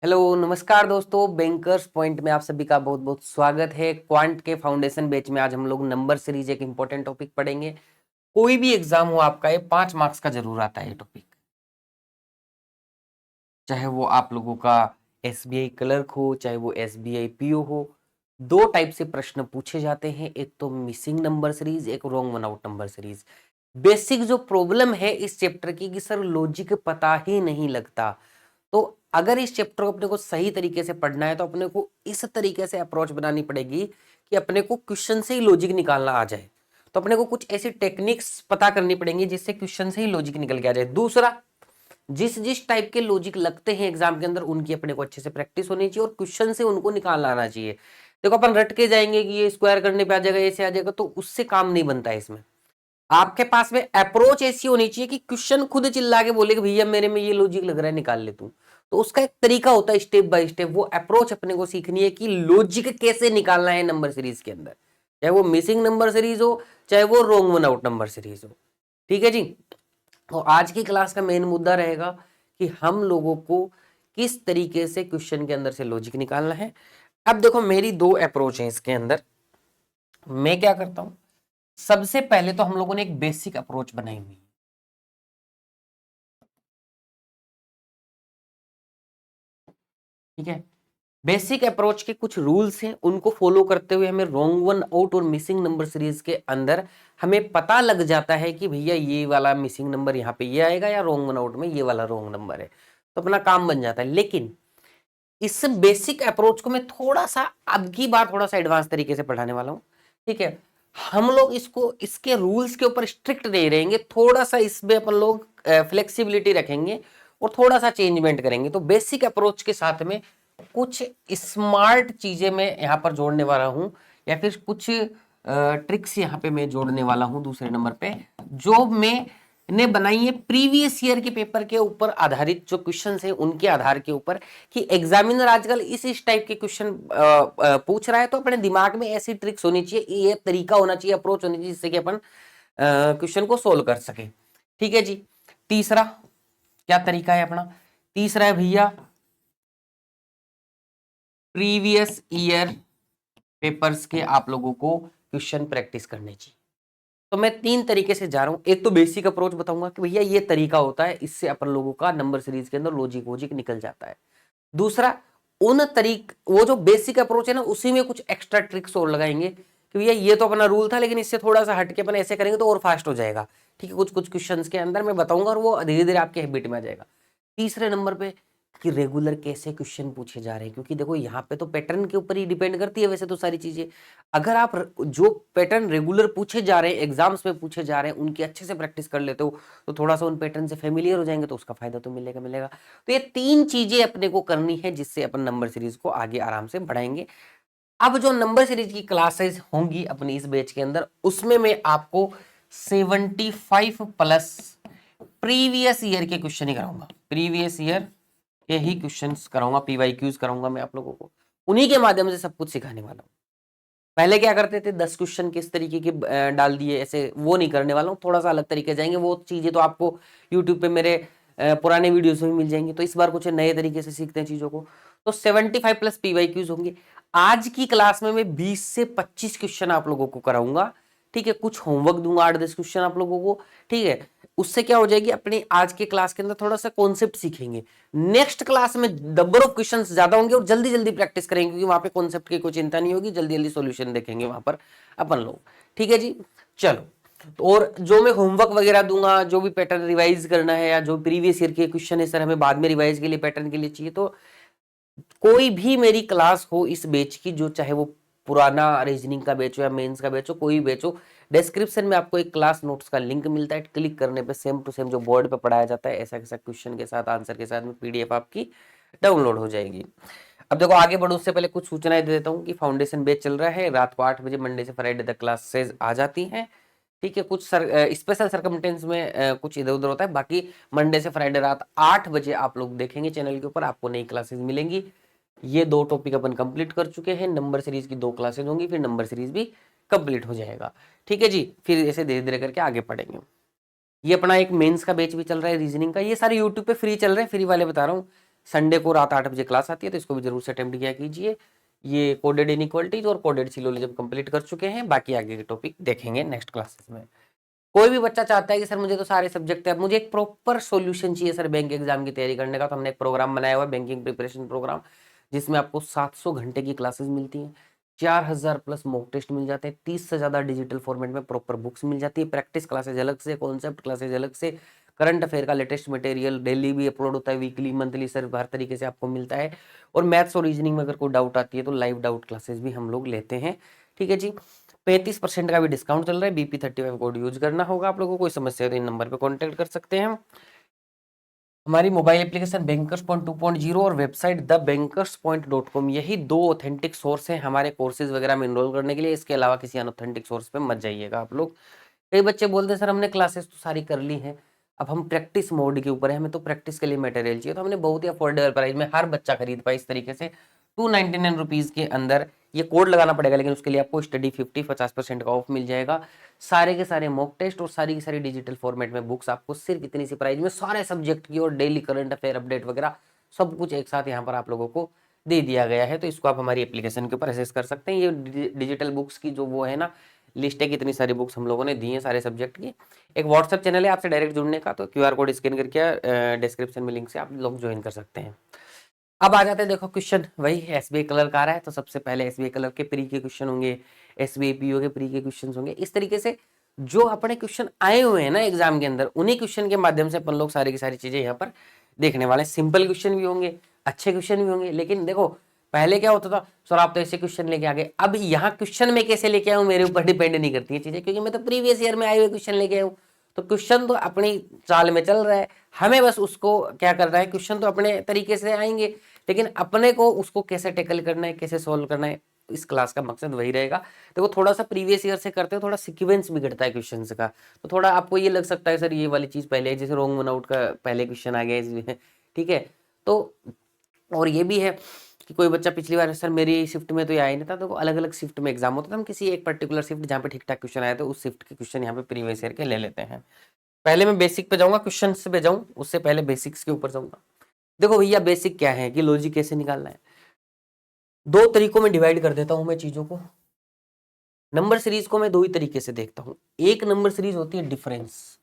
Hello नमस्कार दोस्तों, bankers point में आप सभी का बहुत बहुत स्वागत है। क्वांट के फाउंडेशन बैच में आज हम लोग नंबर सीरीज एक इंपॉर्टेंट टॉपिक पढ़ेंगे। कोई भी एग्जाम हो आपका, ये 5 मार्क्स का जरूर आता है ये टॉपिक। चाहे वो आप लोगों का एसबीआई क्लर्क हो, चाहे वो एसबीआई पीओ हो, दो टाइप से प्रश्न पूछे जाते हैं। एक तो मिसिंग नंबर सीरीज, एक wrong one out number series. Basic जो प्रॉब्लम है इस चैप्टर की कि सर लॉजिक पता ही नहीं लगता। तो अगर इस चैप्टर को अपने को सही तरीके से पढ़ना है तो अपने को इस तरीके से अप्रोच बनानी पड़ेगी कि अपने को क्वेश्चन से ही लॉजिक निकालना आ जाए। तो अपने को कुछ ऐसी टेक्निक्स पता करनी पड़ेंगी जिससे क्वेश्चन से ही लॉजिक निकल के आ जाए। दूसरा, जिस जिस टाइप के लॉजिक लगते हैं एग्जाम के अंदर उनकी अपने को अच्छे से प्रैक्टिस होनी चाहिए और क्वेश्चन से उनको निकालना आना चाहिए। देखो अपन रट के जाएंगे कि ये स्क्वायर करने पे आ जाएगा, ऐसे आ जाएगा, तो उससे काम नहीं बनता है। इसमें आपके पास में अप्रोच ऐसी होनी चाहिए कि क्वेश्चन खुद चिल्ला के बोले कि भैया मेरे में ये लॉजिक लग रहा है, निकाल ले तू। तो उसका एक तरीका होता है, स्टेप बाय स्टेप। वो अप्रोच अपने को सीखनी है कि लॉजिक कैसे निकालना है नंबर सीरीज के अंदर, चाहे वो मिसिंग नंबर सीरीज हो, चाहे वो रोंग वन आउट नंबर सीरीज हो। ठीक है जी। तो आज की क्लास का मेन मुद्दा रहेगा कि हम लोगों को किस तरीके से क्वेश्चन के अंदर से लॉजिक निकालना है। अब देखो मेरी दो अप्रोच है इसके अंदर। मैं क्या करता हूं, सबसे पहले तो हम लोगों ने एक बेसिक अप्रोच बनाई हुई है। ठीक है, बेसिक अप्रोच के कुछ रूल्स हैं, उनको फॉलो करते हुए हमें रोंग वन आउट और मिसिंग नंबर सीरीज के अंदर हमें पता लग जाता है कि भैया ये वाला मिसिंग नंबर यहाँ पे ये आएगा या रोंग वन आउट में ये वाला रोंग नंबर है। तो अपना काम बन जाता है। लेकिन इस बेसिक अप्रोच को मैं थोड़ा सा अब की बार थोड़ा सा एडवांस तरीके से पढ़ाने वाला हूँ। ठीक है, हम लोग इसको इसके रूल्स के ऊपर स्ट्रिक्ट नहीं रहेंगे, थोड़ा सा इसमें अपन लोग फ्लेक्सिबिलिटी रखेंगे और थोड़ा सा चेंजमेंट करेंगे। तो बेसिक अप्रोच के साथ में कुछ स्मार्ट चीजें मैं यहाँ पर जोड़ने वाला हूँ, या फिर कुछ ट्रिक्स यहाँ पे मैं जोड़ने वाला हूँ दूसरे नंबर पे, जो मैं ने बनाई है प्रीवियस ईयर के पेपर के ऊपर आधारित जो क्वेश्चंस हैं उनके आधार के ऊपर, कि एग्जामिनर आजकल इस टाइप के क्वेश्चन पूछ रहा है तो अपने दिमाग में ऐसी ट्रिक्स होनी चाहिए, ये तरीका होना चाहिए, अप्रोच होनी चाहिए, जिससे कि अपन क्वेश्चन को सोल्व कर सके। ठीक है जी। तीसरा क्या तरीका है अपना? तीसरा है भैया प्रीवियस ईयर पेपर्स के आप लोगों को क्वेश्चन प्रैक्टिस करने चाहिए। तो मैं तीन तरीके से जा रहा हूं। एक तो बेसिक अप्रोच बताऊंगा कि भैया ये तरीका होता है, इससे अपन लोगों का नंबर सीरीज के अंदर लॉजिक वॉजिक निकल जाता है। दूसरा, उन तरीक वो जो बेसिक अप्रोच है ना, उसी में कुछ एक्स्ट्रा ट्रिक्स और लगाएंगे कि भैया ये तो अपना रूल था लेकिन इससे थोड़ा सा हटके अपन ऐसे करेंगे तो और फास्ट हो जाएगा। ठीक है, कुछ कुछ क्वेश्चंस के अंदर मैं बताऊंगा और वो धीरे धीरे आपके हैबिट में आ जाएगा। तीसरे नंबर पे कि रेगुलर कैसे क्वेश्चन पूछे जा रहे हैं, क्योंकि देखो यहाँ पे तो पैटर्न के ऊपर ही डिपेंड करती है वैसे तो सारी चीजें। अगर आप जो पैटर्न रेगुलर पूछे जा रहे हैं, एग्जाम्स में पूछे जा रहे हैं, उनकी अच्छे से प्रैक्टिस कर लेते हो तो थोड़ा सा उन पैटर्न से फेमिलियर हो जाएंगे तो उसका फायदा तो मिलेगा मिलेगा। तो ये तीन चीजें अपने को करनी है जिससे अपन नंबर सीरीज को आगे आराम से बढ़ाएंगे। अब जो नंबर सीरीज की क्लासेस होंगी अपनी इस बैच के अंदर, उसमें मैं आपको 75 प्लस प्रीवियस ईयर के क्वेश्चन ही कराऊंगा। प्रीवियस ईयर के ही क्वेश्चंस कराऊंगा, पीवाईक्यूज कराऊंगा मैं आप लोगों को। उन्हीं के माध्यम से सब कुछ सिखाने वाला हूँ। पहले क्या करते थे, 10 क्वेश्चन किस तरीके के डाल दिए, ऐसे वो नहीं करने वाला हूँ। थोड़ा सा अलग तरीके जाएंगे। वो चीजें तो आपको यूट्यूब पे मेरे पुराने वीडियोस में मिल जाएंगी। तो इस बार कुछ नए तरीके से सीखते हैं चीजों को। तो 75 प्लस पीवाईक्यूज होंगे। आज की क्लास में मैं 20 से 25 क्वेश्चन आप लोगों को कराऊंगा। ठीक है, कुछ होमवर्क दूंगा 8-10 क्वेश्चन आप लोगों को। ठीक है, उससे क्या हो जाएगी, अपनी आज के क्लास के अंदर थोड़ा सा कॉन्सेप्ट सीखेंगे। नेक्स्ट क्लास में नंबर ऑफ क्वेश्चंस ज्यादा होंगे और जल्दी जल्दी प्रैक्टिस करेंगे, क्योंकि वहां पे कॉन्सेप्ट की कोई चिंता नहीं होगी, जल्दी जल्दी सॉल्यूशन देखेंगे वहां पर अपन लोग। ठीक है जी। चलो, तो और जो मैं होमवर्क वगैरह दूंगा, जो भी पैटर्न रिवाइज करना है या जो प्रीवियस ईयर के क्वेश्चन है सर हमें बाद में रिवाइज के लिए पैटर्न के लिए चाहिए, तो कोई भी मेरी क्लास हो इस बैच की, जो चाहे वो पुराना रीजनिंग का बैच हो या मेंस का बैच हो, कोई भी बैच हो, डिस्क्रिप्शन में आपको एक क्लास नोट्स का लिंक मिलता है। क्लिक करने पे सेम टू सेम जो बोर्ड पे पढ़ाया जाता है ऐसा ऐसा क्वेश्चन के साथ आंसर के साथ में पीडीएफ आपकी डाउनलोड हो जाएगी। अब देखो आगे बढ़ो उससे पहले कुछ सूचनाएं दे देता हूँ कि फाउंडेशन बैच चल रहा है। रात को 8 बजे मंडे से फ्राइडे तक क्लासेस आ जाती हैं। ठीक है, कुछ स्पेशल सर्कमटेंस में कुछ इधर उधर होता है। बाकी मंडे से फ्राइडे रात 8 बजे आप लोग देखेंगे चैनल के ऊपर, आपको नई क्लासेस मिलेंगी। ये दो टॉपिक अपन कंप्लीट कर चुके हैं। नंबर सीरीज की 2 क्लासेस होंगी, फिर नंबर सीरीज भी कंप्लीट हो जाएगा। ठीक है जी, फिर ऐसे धीरे धीरे करके आगे पढ़ेंगे। ये अपना एक मेंस का बैच भी चल रहा है रीजनिंग का। ये सारे यूट्यूब पे फ्री चल रहे हैं, फ्री वाले बता रहा हूँ। संडे को रात 8 बजे क्लास आती है, तो इसको भी जरूर से अटेम्प्ट किया कीजिए। ये कोडेड इनइक्वालिटीज और कोडेड सिलोजिज्म कंप्लीट कर चुके हैं, बाकी आगे के टॉपिक देखेंगे नेक्स्ट क्लासेस में। कोई भी बच्चा चाहता है कि सर मुझे तो सारे सब्जेक्ट है, मुझे एक प्रॉपर सॉल्यूशन चाहिए सर बैंक एग्जाम की तैयारी करने का, तो हमने एक प्रोग्राम बनाया हुआ है, बैंकिंग प्रिपरेशन प्रोग्राम, जिसमें आपको 700 घंटे की क्लासेस मिलती हैं, 4000 प्लस मॉक टेस्ट मिल जाते हैं, 30 से ज्यादा डिजिटल फॉर्मेट में प्रॉपर बुक्स मिल जाती है, प्रैक्टिस क्लासेज अलग से, कॉन्सेप्ट क्लासेज अलग से, करंट अफेयर का लेटेस्ट मटेरियल डेली भी अपलोड होता है, वीकली मंथली सर हर तरीके से आपको मिलता है। और मैथ्स और रीजनिंग में अगर कोई डाउट आती है तो लाइव डाउट क्लासेस भी हम लोग लेते हैं। ठीक है जी, 35% का भी डिस्काउंट चल रहा है, BP35 कोड यूज करना होगा आप लोगों को। कोई समस्या है तो इन नंबर पे कांटेक्ट कर सकते हैं। हमारी मोबाइल एप्लीकेशन बैंकर्स पॉइंट 2.0 और वेबसाइट thebankerspont.com, यही 2 ऑथेंटिक सोर्स हैं हमारे कोर्सेज वगैरह में इनरोल करने के लिए। इसके अलावा किसी अनऑथेंटिक सोर्स पे मत जाइएगा आप लोग। कई बच्चे बोलते हैं सर हमने क्लासेस तो सारी कर ली हैं, अब हम प्रैक्टिस मोड के ऊपर है, हमें तो प्रैक्टिस के लिए मटेरियल चाहिए। तो हमने बहुत ही अफोर्डेबल प्राइस में हर बच्चा खरीद पाए इस तरीके से 299 रुपीज के अंदर। ये कोड लगाना पड़ेगा, लेकिन उसके लिए आपको स्टडी 50% का ऑफ मिल जाएगा। सारे के सारे मॉक टेस्ट और सारी की सारी डिजिटल फॉर्मेट में बुक्स आपको सिर्फ इतनी सी प्राइस में सारे सब्जेक्ट की और डेली करंट अफेयर अपडेट वगैरह सब कुछ एक साथ यहाँ पर आप लोगों को दे दिया गया है। तो इसको आप हमारी एप्लीकेशन के ऊपर एक्सेस कर सकते हैं। ये डिजिटल बुक्स की जो वो है ना लिस्ट है, कितनी सारी बुक्स हम लोगों ने दी हैं सारे सब्जेक्ट की। एक व्हाट्सएप चैनल है आपसे डायरेक्ट जुड़ने का, तो QR कोड स्कैन करके डिस्क्रिप्शन में लिंक से आप लोग ज्वाइन कर सकते हैं। अब आ जाते हैं, देखो क्वेश्चन वही SBI क्लर्क आ रहा है, तो सबसे पहले SBI क्लर्क के प्री के क्वेश्चन होंगे, SBI PO के प्री के क्वेश्चन होंगे। इस तरीके से जो अपने क्वेश्चन आए हुए हैं ना एग्जाम के अंदर, उन्हीं क्वेश्चन के माध्यम से अपन लोग सारी की सारी चीजें यहाँ पर देखने वाले हैं। सिंपल क्वेश्चन भी होंगे, अच्छे क्वेश्चन भी होंगे, लेकिन देखो पहले क्या होता था सर आप तो ऐसे क्वेश्चन लेके आ गए, अब यहाँ क्वेश्चन में कैसे लेके आऊँ मेरे ऊपर डिपेंड नहीं करती है चीजें, क्योंकि मैं तो प्रीवियस ईयर में आए हुए क्वेश्चन लेके आऊँ। तो क्वेश्चन तो अपनी चाल में चल रहा है, हमें बस उसको क्या करना है, क्वेश्चन तो अपने तरीके से आएंगे, लेकिन अपने को उसको कैसे टैकल करना है, कैसे सोल्व करना है, इस क्लास का मकसद वही रहेगा। देखो थोड़ा सा प्रीवियस ईयर से करते हो, थोड़ा सीक्वेंस बिगड़ता है क्वेश्चंस का, तो थोड़ा आपको ये लग सकता है सर ये वाली चीज पहले है, जैसे रोंग वन आउट का पहले क्वेश्चन आ गया इसमें। ठीक है, तो और ये भी है कि कोई बच्चा पिछली बार सर मेरी शिफ्ट में तो ये आया नहीं था, तो अलग अलग शिफ्ट में एग्जाम होता था, हम किसी एक पर्टिकुलर शिफ्ट जहाँ पे ठीक ठाक क्वेश्चन आया तो उस शिफ्ट के क्वेश्चन यहाँ पे प्रीवियस ईयर के ले लेते हैं। पहले मैं बेसिक पे जाऊंगा, क्वेश्चन पे जाऊं उससे पहले बेसिक्स के ऊपर जाऊंगा। देखो भैया बेसिक क्या है कि लॉजिक कैसे निकालना है, 2 तरीकों में डिवाइड कर देता हूं मैं चीजों को। नंबर सीरीज को मैं 2 ही तरीके से देखता हूं। एक नंबर सीरीज होती है डिफरेंस,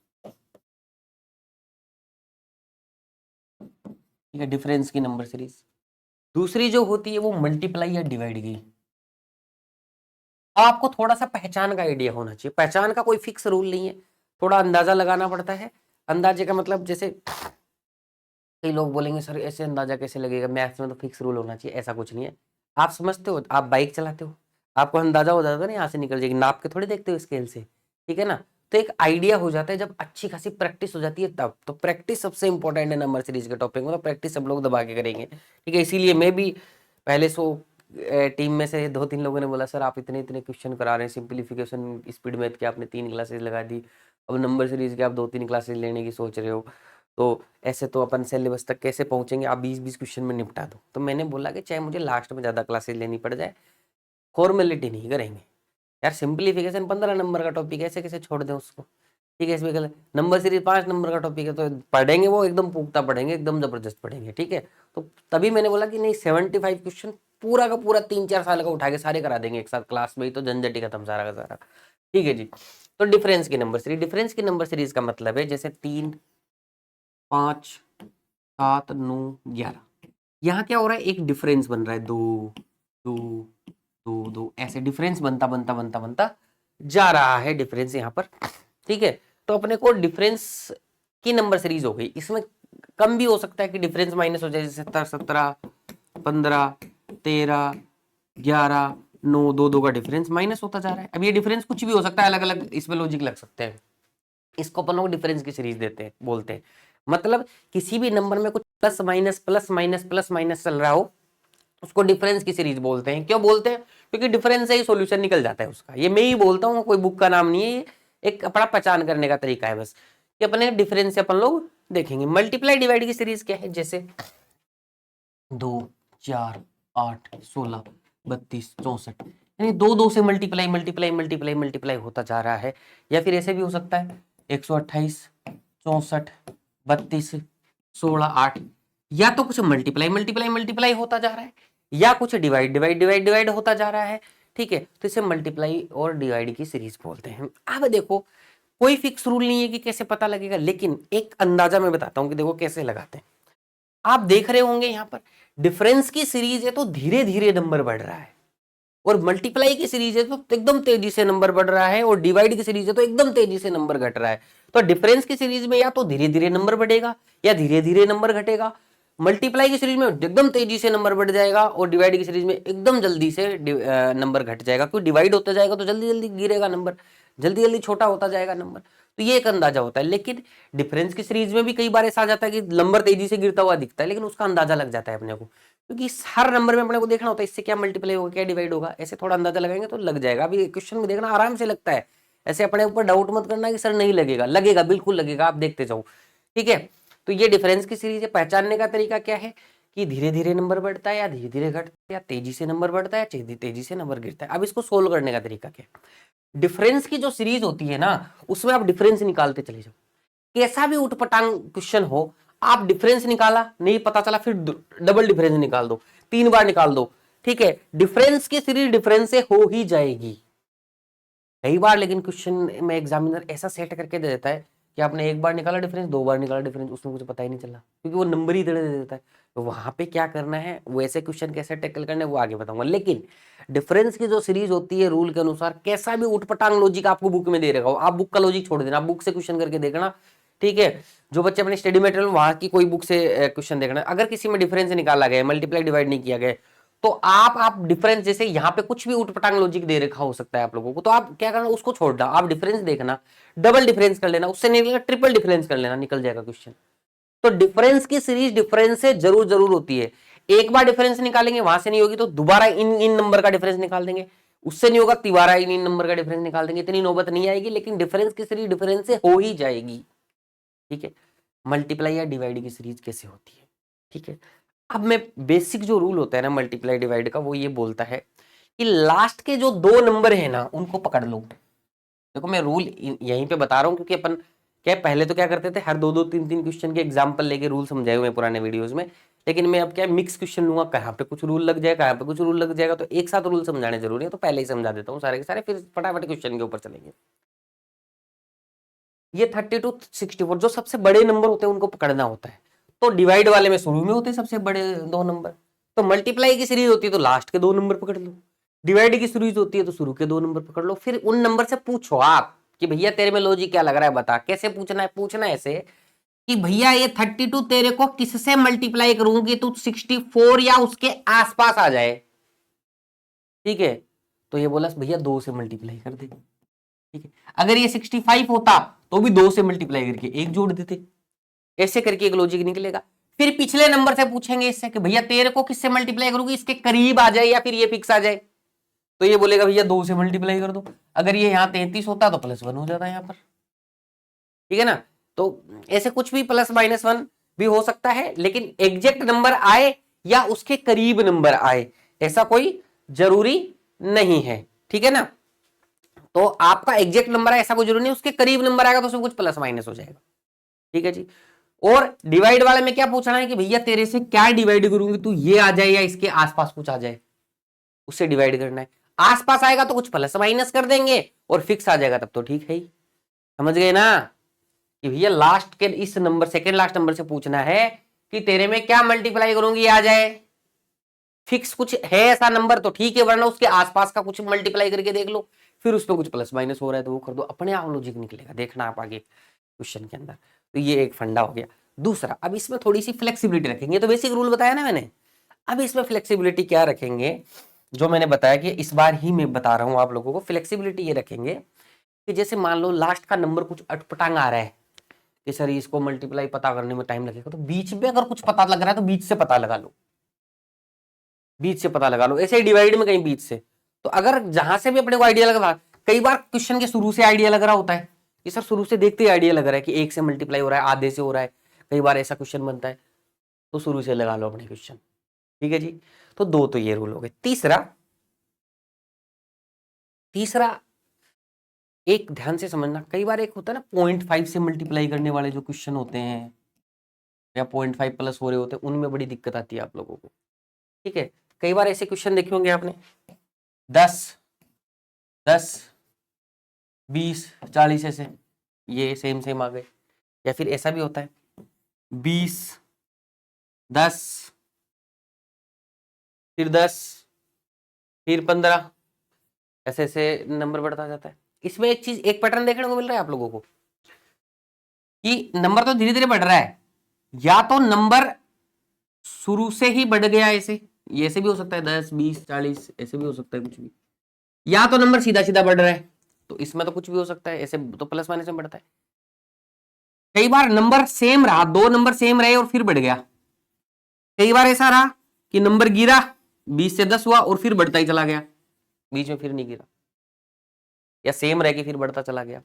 ठीक है, डिफरेंस की नंबर सीरीज। दूसरी जो होती है वो मल्टीप्लाई या डिवाइड की। आपको थोड़ा सा पहचान का आइडिया होना चाहिए, पहचान का कोई फिक्स रूल नहीं है, थोड़ा अंदाजा लगाना पड़ता है। अंदाजे का मतलब जैसे कई लोग बोलेंगे सर ऐसे अंदाजा कैसे लगेगा, मैथ्स में तो फिक्स रूल होना चाहिए, ऐसा कुछ नहीं है। आप समझते हो, आप बाइक चलाते हो, आपको अंदाजा हो जाता है ना यहाँ से निकल जाएगी, नाप के थोड़ी देखते हो स्केल से, ठीक है ना। तो एक आइडिया हो जाता है जब अच्छी खासी प्रैक्टिस हो जाती है तब। तो प्रैक्टिस सबसे इंपॉर्टेंट है नंबर सीरीज के टॉपिक में, तो प्रैक्टिस सब लोग दबा के करेंगे, ठीक है। इसीलिए मैं भी पहले टीम में से 2-3 लोगों ने बोला सर आप इतने इतने क्वेश्चन करा रहे हैं, सिंप्लीफिकेशन स्पीड मैथ के आपने 3 क्लासेस लगा दी, अब नंबर सीरीज के आप 2-3 क्लासेस लेने की सोच रहे हो, तो ऐसे तो अपन सिलेबस तक कैसे पहुंचेंगे, आप 20-20 क्वेश्चन में निपटा दो। तो मैंने बोला कि चाहे मुझे लास्ट में ज़्यादा क्लासेस लेनी पड़ जाए, फॉर्मेलिटी नहीं करेंगे यार। सिंप्लीफिकेशन 15 नंबर का टॉपिक है, ऐसे कैसे छोड़ दें उसको, ठीक है। इसमें नंबर सीरीज 5 नंबर का टॉपिक है, तो पढ़ेंगे वो एकदम पुख्ता पढ़ेंगे, एकदम जबरदस्त पढ़ेंगे, ठीक है। तो तभी मैंने बोला कि नहीं 75 क्वेश्चन पूरा का पूरा 3-4 साल का उठा के सारे करा देंगे एक साथ क्लास में ही, तो झंझट ही खत्म सारा का सारा, ठीक है जी। तो डिफरेंस की नंबर सीरीज, डिफरेंस की नंबर सीरीज का मतलब है जैसे 3, 5, 7, 9, 11, यहाँ क्या हो रहा है, एक डिफरेंस बन रहा है, 2 2 2 2, ऐसे डिफरेंस बनता बनता बनता बनता जा रहा है डिफरेंस यहाँ पर, ठीक है। तो अपने को डिफरेंस की नंबर सीरीज हो गई। इसमें कम भी हो सकता है कि डिफरेंस माइनस हो जाए, जैसे 17, 15, 13, 11, 9, 2 2 का डिफरेंस माइनस होता जा रहा है। अब ये डिफरेंस कुछ भी हो सकता है, अलग अलग इसमें लॉजिक लग सकते हैं, इसको अपन लोग डिफरेंस की सीरीज देते हैं, बोलते हैं। मतलब किसी भी नंबर में कुछ plus minus plus minus plus minus चल रहा हो, उसको डिफरेंस की सीरीज बोलते हैं। क्यों बोलते हैं, क्योंकि डिफरेंस से ही सॉल्यूशन निकल जाता है उसका। ये मैं ही बोलता हूँ, कोई बुक का नाम नहीं है, ये एक अपना पहचान करने का तरीका है बस, कि अपने डिफरेंस से अपन लोग देखेंगे। मल्टीप्लाई डिवाइड की सीरीज क्या है, जैसे 2, 4, 8, 16, 32, 64, यानी 2 2 से मल्टीप्लाई मल्टीप्लाई मल्टीप्लाई मल्टीप्लाई होता जा रहा है। या फिर ऐसे भी हो सकता है 128, 64, 32, 16, 8, या तो कुछ मल्टीप्लाई मल्टीप्लाई मल्टीप्लाई होता जा रहा है, या कुछ डिवाइड डिवाइड डिवाइड डिवाइड होता जा रहा है। ठीक है, तो इसे मल्टीप्लाई और डिवाइड की सीरीज बोलते हैं। अब देखो, कोई फिक्स रूल नहीं है कि कैसे पता लगेगा, लेकिन एक अंदाजा मैं बताता हूं कि देखो कैसे लगाते हैं। आप देख रहे होंगे यहां पर डिफरेंस की सीरीज है तो धीरे धीरे नंबर बढ़ रहा है, और मल्टीप्लाई की सीरीज है तो एकदम तेजी से नंबर बढ़ रहा है, और डिवाइड की सीरीज है तो एकदम तेजी से नंबर घट रहा है। तो डिफरेंस की सीरीज में या तो धीरे धीरे नंबर बढ़ेगा या धीरे धीरे नंबर घटेगा। मल्टीप्लाई की सीरीज में एकदम तेजी से नंबर बढ़ जाएगा, और डिवाइड की सीरीज में एकदम जल्दी से नंबर घट जाएगा, क्योंकि डिवाइड होता जाएगा तो जल्दी जल्दी गिरेगा नंबर, जल्दी जल्दी छोटा होता जाएगा नंबर। तो ये एक अंदाजा होता है। लेकिन डिफरेंस की सीरीज में भी कई बार ऐसा आ जाता है कि नंबर तेजी से गिरता हुआ दिखता है, लेकिन उसका अंदाजा लग जाता है अपने को, क्योंकि हर नंबर में अपने को देखना होता है इससे क्या मल्टीप्लाई होगा क्या डिवाइड होगा, ऐसे थोड़ा अंदाजा लगाएंगे तो लग जाएगा। अभी क्वेश्चन में देखना आराम से लगता है, ऐसे अपने ऊपर डाउट मत करना कि सर नहीं लगेगा, लगेगा बिल्कुल लगेगा, आप देखते जाओ। ठीक है, तो ये डिफरेंस की सीरीज है। पहचानने का तरीका क्या है कि धीरे धीरे नंबर बढ़ता है या धीरे धीरे घटता है, या तेजी से नंबर बढ़ता है या तेजी से नंबर गिरता है। अब इसको सोल्व करने का तरीका क्या है, डिफरेंस की जो सीरीज होती है ना, उसमें आप डिफरेंस निकालते चले जाओ। कैसा भी उठपटांग क्वेश्चन हो, आप डिफरेंस निकाला नहीं पता चला, फिर डबल डिफरेंस निकाल दो, 3 बार निकाल दो। ठीक है, डिफरेंस की सीरीज डिफरेंस से हो ही जाएगी कई बार। लेकिन क्वेश्चन में एग्जामिनर ऐसा सेट करके दे देता है कि आपने 1 बार निकाला डिफरेंस, 2 बार निकाला डिफरेंस, उसमें कुछ पता ही नहीं चला, क्योंकि वो नंबर ही दे देता है। तो वहां पे क्या करना है, वैसे क्वेश्चन कैसे टैकल करना है वो आगे बताऊंगा। लेकिन डिफरेंस की जो सीरीज होती है रूल के अनुसार, कैसा भी उठपटांग लॉजिक आपको बुक में दे रखा हो, आप बुक का लॉजिक छोड़ देना, आप बुक से क्वेश्चन करके देखना। ठीक है, जो बच्चे अपने स्टडी मटेरियल वहां की कोई बुक से क्वेश्चन देखना, अगर किसी में डिफरेंस निकाला गया, मल्टीप्लाई डिवाइड नहीं किया गया, तो आप डिफरेंस, जैसे यहाँ पे कुछ भी उठपटांग लॉजिक दे रखा हो सकता है आप लोगों को, तो आप क्या करना, उसको छोड़ना, आप डिफरेंस देखना, डबल डिफरेंस कर लेना, उससे निकलेगा ट्रिपल डिफरेंस कर लेना, निकल जाएगा क्वेश्चन। तो डिफरेंस की सीरीज डिफरेंस से जरूर जरूर होती है। एक बार डिफरेंस निकालेंगे, वहां से नहीं होगी तो दोबारा इन इन नंबर का डिफरेंस निकाल देंगे, उससे नहीं होगा तिबारा इन इन नंबर का डिफरेंस निकाल देंगे, इतनी नौबत नहीं आएगी, लेकिन डिफरेंस की सीरीज डिफरेंस से हो ही जाएगी। ठीक है, मल्टीप्लाई या डिवाइड की सीरीज कैसे होती है। ठीक है, अब मैं बेसिक जो रूल होता है ना मल्टीप्लाई डिवाइड का, वो ये बोलता है कि लास्ट के जो 2 नंबर है ना उनको पकड़ लो। देखो मैं रूल यहीं पे बता रहा हूं, क्योंकि अपन क्या पहले तो क्या करते थे, हर 2-2 3-3 क्वेश्चन के एग्जाम्पल लेके रूल समझाए हुए पुराने वीडियोस में। लेकिन मैं अब क्या मिक्स क्वेश्चन लूंगा, कहाँ पे कुछ रूल लग जाएगा, कहाँ पे कुछ रूल लग जाएगा, तो एक साथ रूल समझाने जरूरी है, तो पहले ही समझा देता हूँ सारे के सारे, फिर फटाफट क्वेश्चन के ऊपर चलेंगे। ये 32-64 जो सबसे बड़े नंबर होते हैं उनको पकड़ना होता है। तो डिवाइड वाले में शुरू में होते हैं सबसे बड़े 2 नंबर, तो मल्टीप्लाई की सीरीज होती है तो लास्ट के 2 नंबर पकड़ लो, डिवाइड की सीरीज होती है तो शुरू के 2 नंबर पकड़ लो। फिर उन नंबर से पूछो आप कि भैया तेरे में लॉजिक क्या लग रहा है बता। कैसे पूछना है, पूछना है ऐसे कि भैया ये 32 तेरे को किससे मल्टीप्लाई करूं कि तू 64 या उसके आसपास आ जाए। ठीक है, तो ये बोला भैया 2 से मल्टीप्लाई कर दे। ठीक है, अगर ये 65 होता तो भी 2 से मल्टीप्लाई करके 1 जोड़ देते, ऐसे करके एक लॉजिक निकलेगा। फिर पिछले नंबर से पूछेंगे इससे कि भैया तेरे को किससे मल्टीप्लाई करूंगी, इसके करीब आ जाए या फिर ये फिक्स आ जाए, तो ये बोलेगा भैया 2 से मल्टीप्लाई कर दो। अगर ये यहाँ 33 होता तो +1 हो जाता है यहाँ पर। ठीक है ना, तो ऐसे कुछ भी +-1 भी हो सकता है, लेकिन एग्जैक्ट नंबर आए या उसके करीब नंबर आए ऐसा कोई जरूरी नहीं है। ठीक है ना, तो आपका एग्जैक्ट नंबर है ऐसा कोई जरूरी नहीं, उसके करीब नंबर आएगा तो उसमें कुछ +- हो जाएगा। ठीक है जी, और डिवाइड वाले में क्या पूछना है कि भैया तेरे से क्या डिवाइड करूंगी, तू ये आ जाए या इसके आसपास कुछ आ जाए, उससे डिवाइड करना है। आसपास आएगा तो कुछ +- कर देंगे, और फिक्स आ जाएगा तब तो ठीक है ही। समझ गए ना कि भैया लास्ट के इस नंबर, सेकेंड लास्ट नंबर से पूछना है कि तेरे में क्या मल्टीप्लाई करूंगी आ जाए, फिक्स कुछ है ऐसा नंबर तो ठीक है, वरना उसके आसपास का कुछ मल्टीप्लाई करके देख लो, फिर उसमें कुछ +- हो रहा है तो वो कर दो, अपने आप लॉजिक निकलेगा, देखना आप आगे क्वेश्चन के अंदर। तो ये एक फंडा हो गया। दूसरा, अब इसमें थोड़ी सी फ्लेक्सिबिलिटी रखेंगे, तो बेसिक रूल बताया ना मैंने, अब इसमें फ्लेक्सिबिलिटी क्या रखेंगे, जो मैंने बताया कि इस बार ही मैं बता रहा हूं आप लोगों को, फ्लेक्सिबिलिटी ये रखेंगे कि जैसे मान लो लास्ट का नंबर कुछ अटपटांग आ रहा है कि सर इसको मल्टीप्लाई पता करने में टाइम लगेगा, तो बीच में अगर कुछ पता लग रहा है तो बीच से पता लगा लो, बीच से पता लगा लो। ऐसे ही डिवाइड में कहीं बीच से, तो अगर जहां से भी अपने को आइडिया लग रहा, कई बार क्वेश्चन के शुरू से आइडिया लग रहा होता है कि सर शुरू से देखते ही आइडिया लग रहा है कि 1 से मल्टीप्लाई हो रहा है, आधे से हो रहा है, कई बार ऐसा क्वेश्चन बनता है, तो शुरू से लगा लो अपने क्वेश्चन। ठीक है जी, तो 2 तो ये रूल हो गए। तीसरा, तीसरा एक ध्यान से समझना, कई बार एक होता है ना 0.5 से मल्टीप्लाई करने वाले जो क्वेश्चन होते हैं, या 0.5 प्लस हो रहे होते हैं, उनमें बड़ी दिक्कत आती है आप लोगों को। ठीक है, कई बार ऐसे क्वेश्चन देखे होंगे आपने, 10 10 20 40 ऐसे, ये सेम सेम आ गए। या फिर ऐसा भी होता है 20 10 फिर 10 फिर 15, ऐसे ऐसे नंबर बढ़ता जाता है। इसमें एक चीज, एक पैटर्न देखने को मिल रहा है आप लोगों को कि नंबर तो धीरे धीरे बढ़ रहा है, या तो नंबर शुरू से ही बढ़ गया ऐसे, ये ऐसे भी हो सकता है 10 20 40, ऐसे भी हो सकता है कुछ भी, या तो नंबर सीधा सीधा बढ़ रहा है, तो इसमें तो कुछ भी हो सकता है, ऐसे तो प्लस माइनस में बढ़ता है। कई बार नंबर सेम रहा, दो नंबर सेम रहे और फिर बढ़ गया। कई बार ऐसा रहा कि नंबर गिरा, 20 से 10 हुआ और फिर बढ़ता ही चला गया, बीच में फिर नहीं गिरा, या सेम रह के फिर बढ़ता चला गया।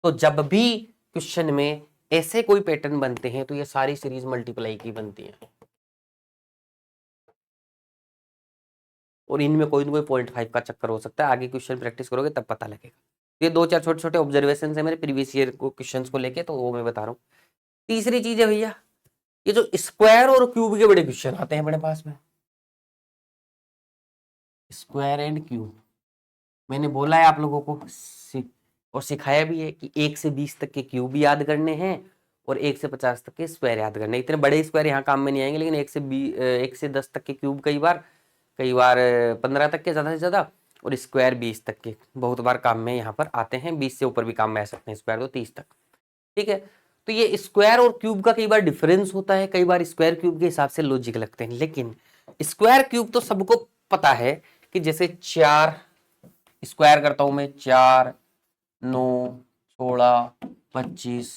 तो जब भी क्वेश्चन में ऐसे कोई पैटर्न बनते हैं तो ये सारी सीरीज मल्टीप्लाई की बनती है, और इनमें कोई ना कोई 0.5 का चक्कर हो सकता है। आगे क्वेश्चन प्रैक्टिस करोगे तब पता लगेगा। ये दो चार छोटे छोटे ऑब्जर्वेशन है मेरे प्रीवियस ईयर को क्वेश्चंस को लेके, तो वो मैं बता रहा हूँ। तीसरी चीज है भैया, ये जो स्क्वायर और क्यूब के बड़े क्वेश्चन आते हैं अपने पास में, स्क्वायर एंड क्यूब, मैंने बोला है आप लोगों को और सिखाया भी है कि 1 से 20 तक के क्यूब याद करने हैं और 1 से 50 तक के स्क्वायर याद करने। इतने बड़े स्क्वायर यहाँ काम में नहीं आएंगे, लेकिन 1 से 10 तक के क्यूब कई बार 15 तक के ज़्यादा से ज़्यादा, और स्क्वायर 20 तक के बहुत बार काम में यहाँ पर आते हैं। 20 से ऊपर भी काम में आ सकते हैं स्क्वायर तो 30 तक। ठीक है, तो ये स्क्वायर और क्यूब का कई बार डिफरेंस होता है, कई बार स्क्वायर क्यूब के हिसाब से लॉजिक लगते हैं, लेकिन स्क्वायर क्यूब तो सबको पता है कि जैसे 4 स्क्वायर करता हूं मैं, 4 9 16 25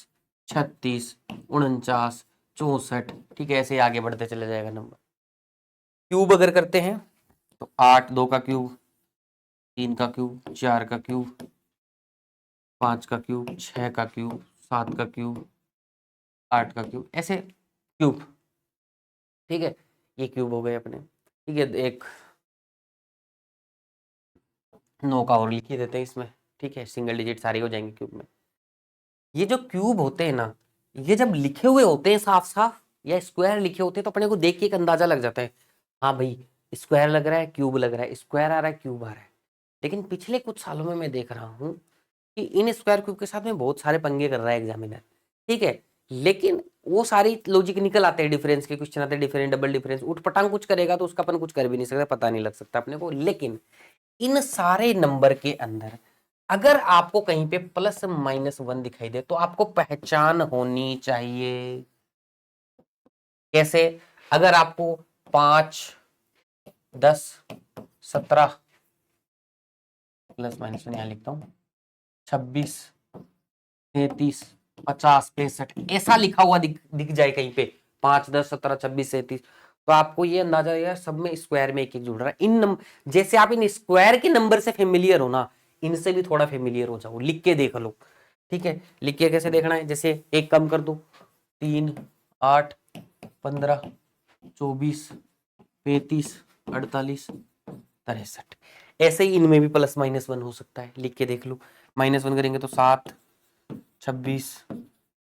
36 49 64, ठीक है, ऐसे आगे बढ़ते चले जाएगा नंबर। क्यूब अगर करते हैं तो 8 2 का क्यूब, 3 का क्यूब, 4 का क्यूब, 5 का क्यूब, 6 का क्यूब, 7 का क्यूब, 8 का क्यूब, ऐसे क्यूब। ठीक है, ये क्यूब हो गए अपने। ठीक है, एक 9 का और लिख ही देते हैं इसमें। ठीक है, सिंगल डिजिट सारे हो जाएंगे क्यूब में। ये जो क्यूब होते हैं ना, ये जब लिखे हुए होते हैं साफ साफ, या स्क्वायर लिखे होते हैं, तो अपने को देख के एक अंदाजा लग जाता है, हाँ भाई स्क्वायर लग रहा है, क्यूब लग रहा है, स्क्वायर आ रहा है, क्यूब आ रहा है। लेकिन पिछले कुछ सालों में मैं देख रहा हूँ कि इन स्क्वायर क्यूब के साथ में बहुत सारे पंगे कर रहा है एग्जामिनर। ठीक है, लेकिन वो सारी लॉजिक निकल आते हैं, डिफरेंस के क्वेश्चन आते हैं, डिफरेंट डबल डिफरेंस, उठ पटांग कुछ करेगा तो उसका अपन कुछ कर भी नहीं सकता, पता नहीं लग सकता अपने को। लेकिन इन सारे नंबर के अंदर अगर आपको कहीं पे +-1 दिखाई दे तो आपको पहचान होनी चाहिए। कैसे? अगर आपको 5 10 17 +-1 यहां लिखता हूं, 26 33 50 65 ऐसा लिखा हुआ दिख जाए कहीं पे, 5 10 17 26 37, तो आपको ये अंदाजा रहेगा सब में स्क्वायर में एक एक जुड़ रहा है। इन जैसे आप इन स्क्वायर के नंबर से फेमिलियर हो ना, इनसे भी थोड़ा फेमिलियर हो जाओ, लिख के देख लो। ठीक है, लिख के कैसे देखना है, जैसे एक कम कर दो, 3 8 15 24 35 48 63, ऐसे ही इनमें भी +-1 हो सकता है, लिख के देख लो। -1 करेंगे तो 7 26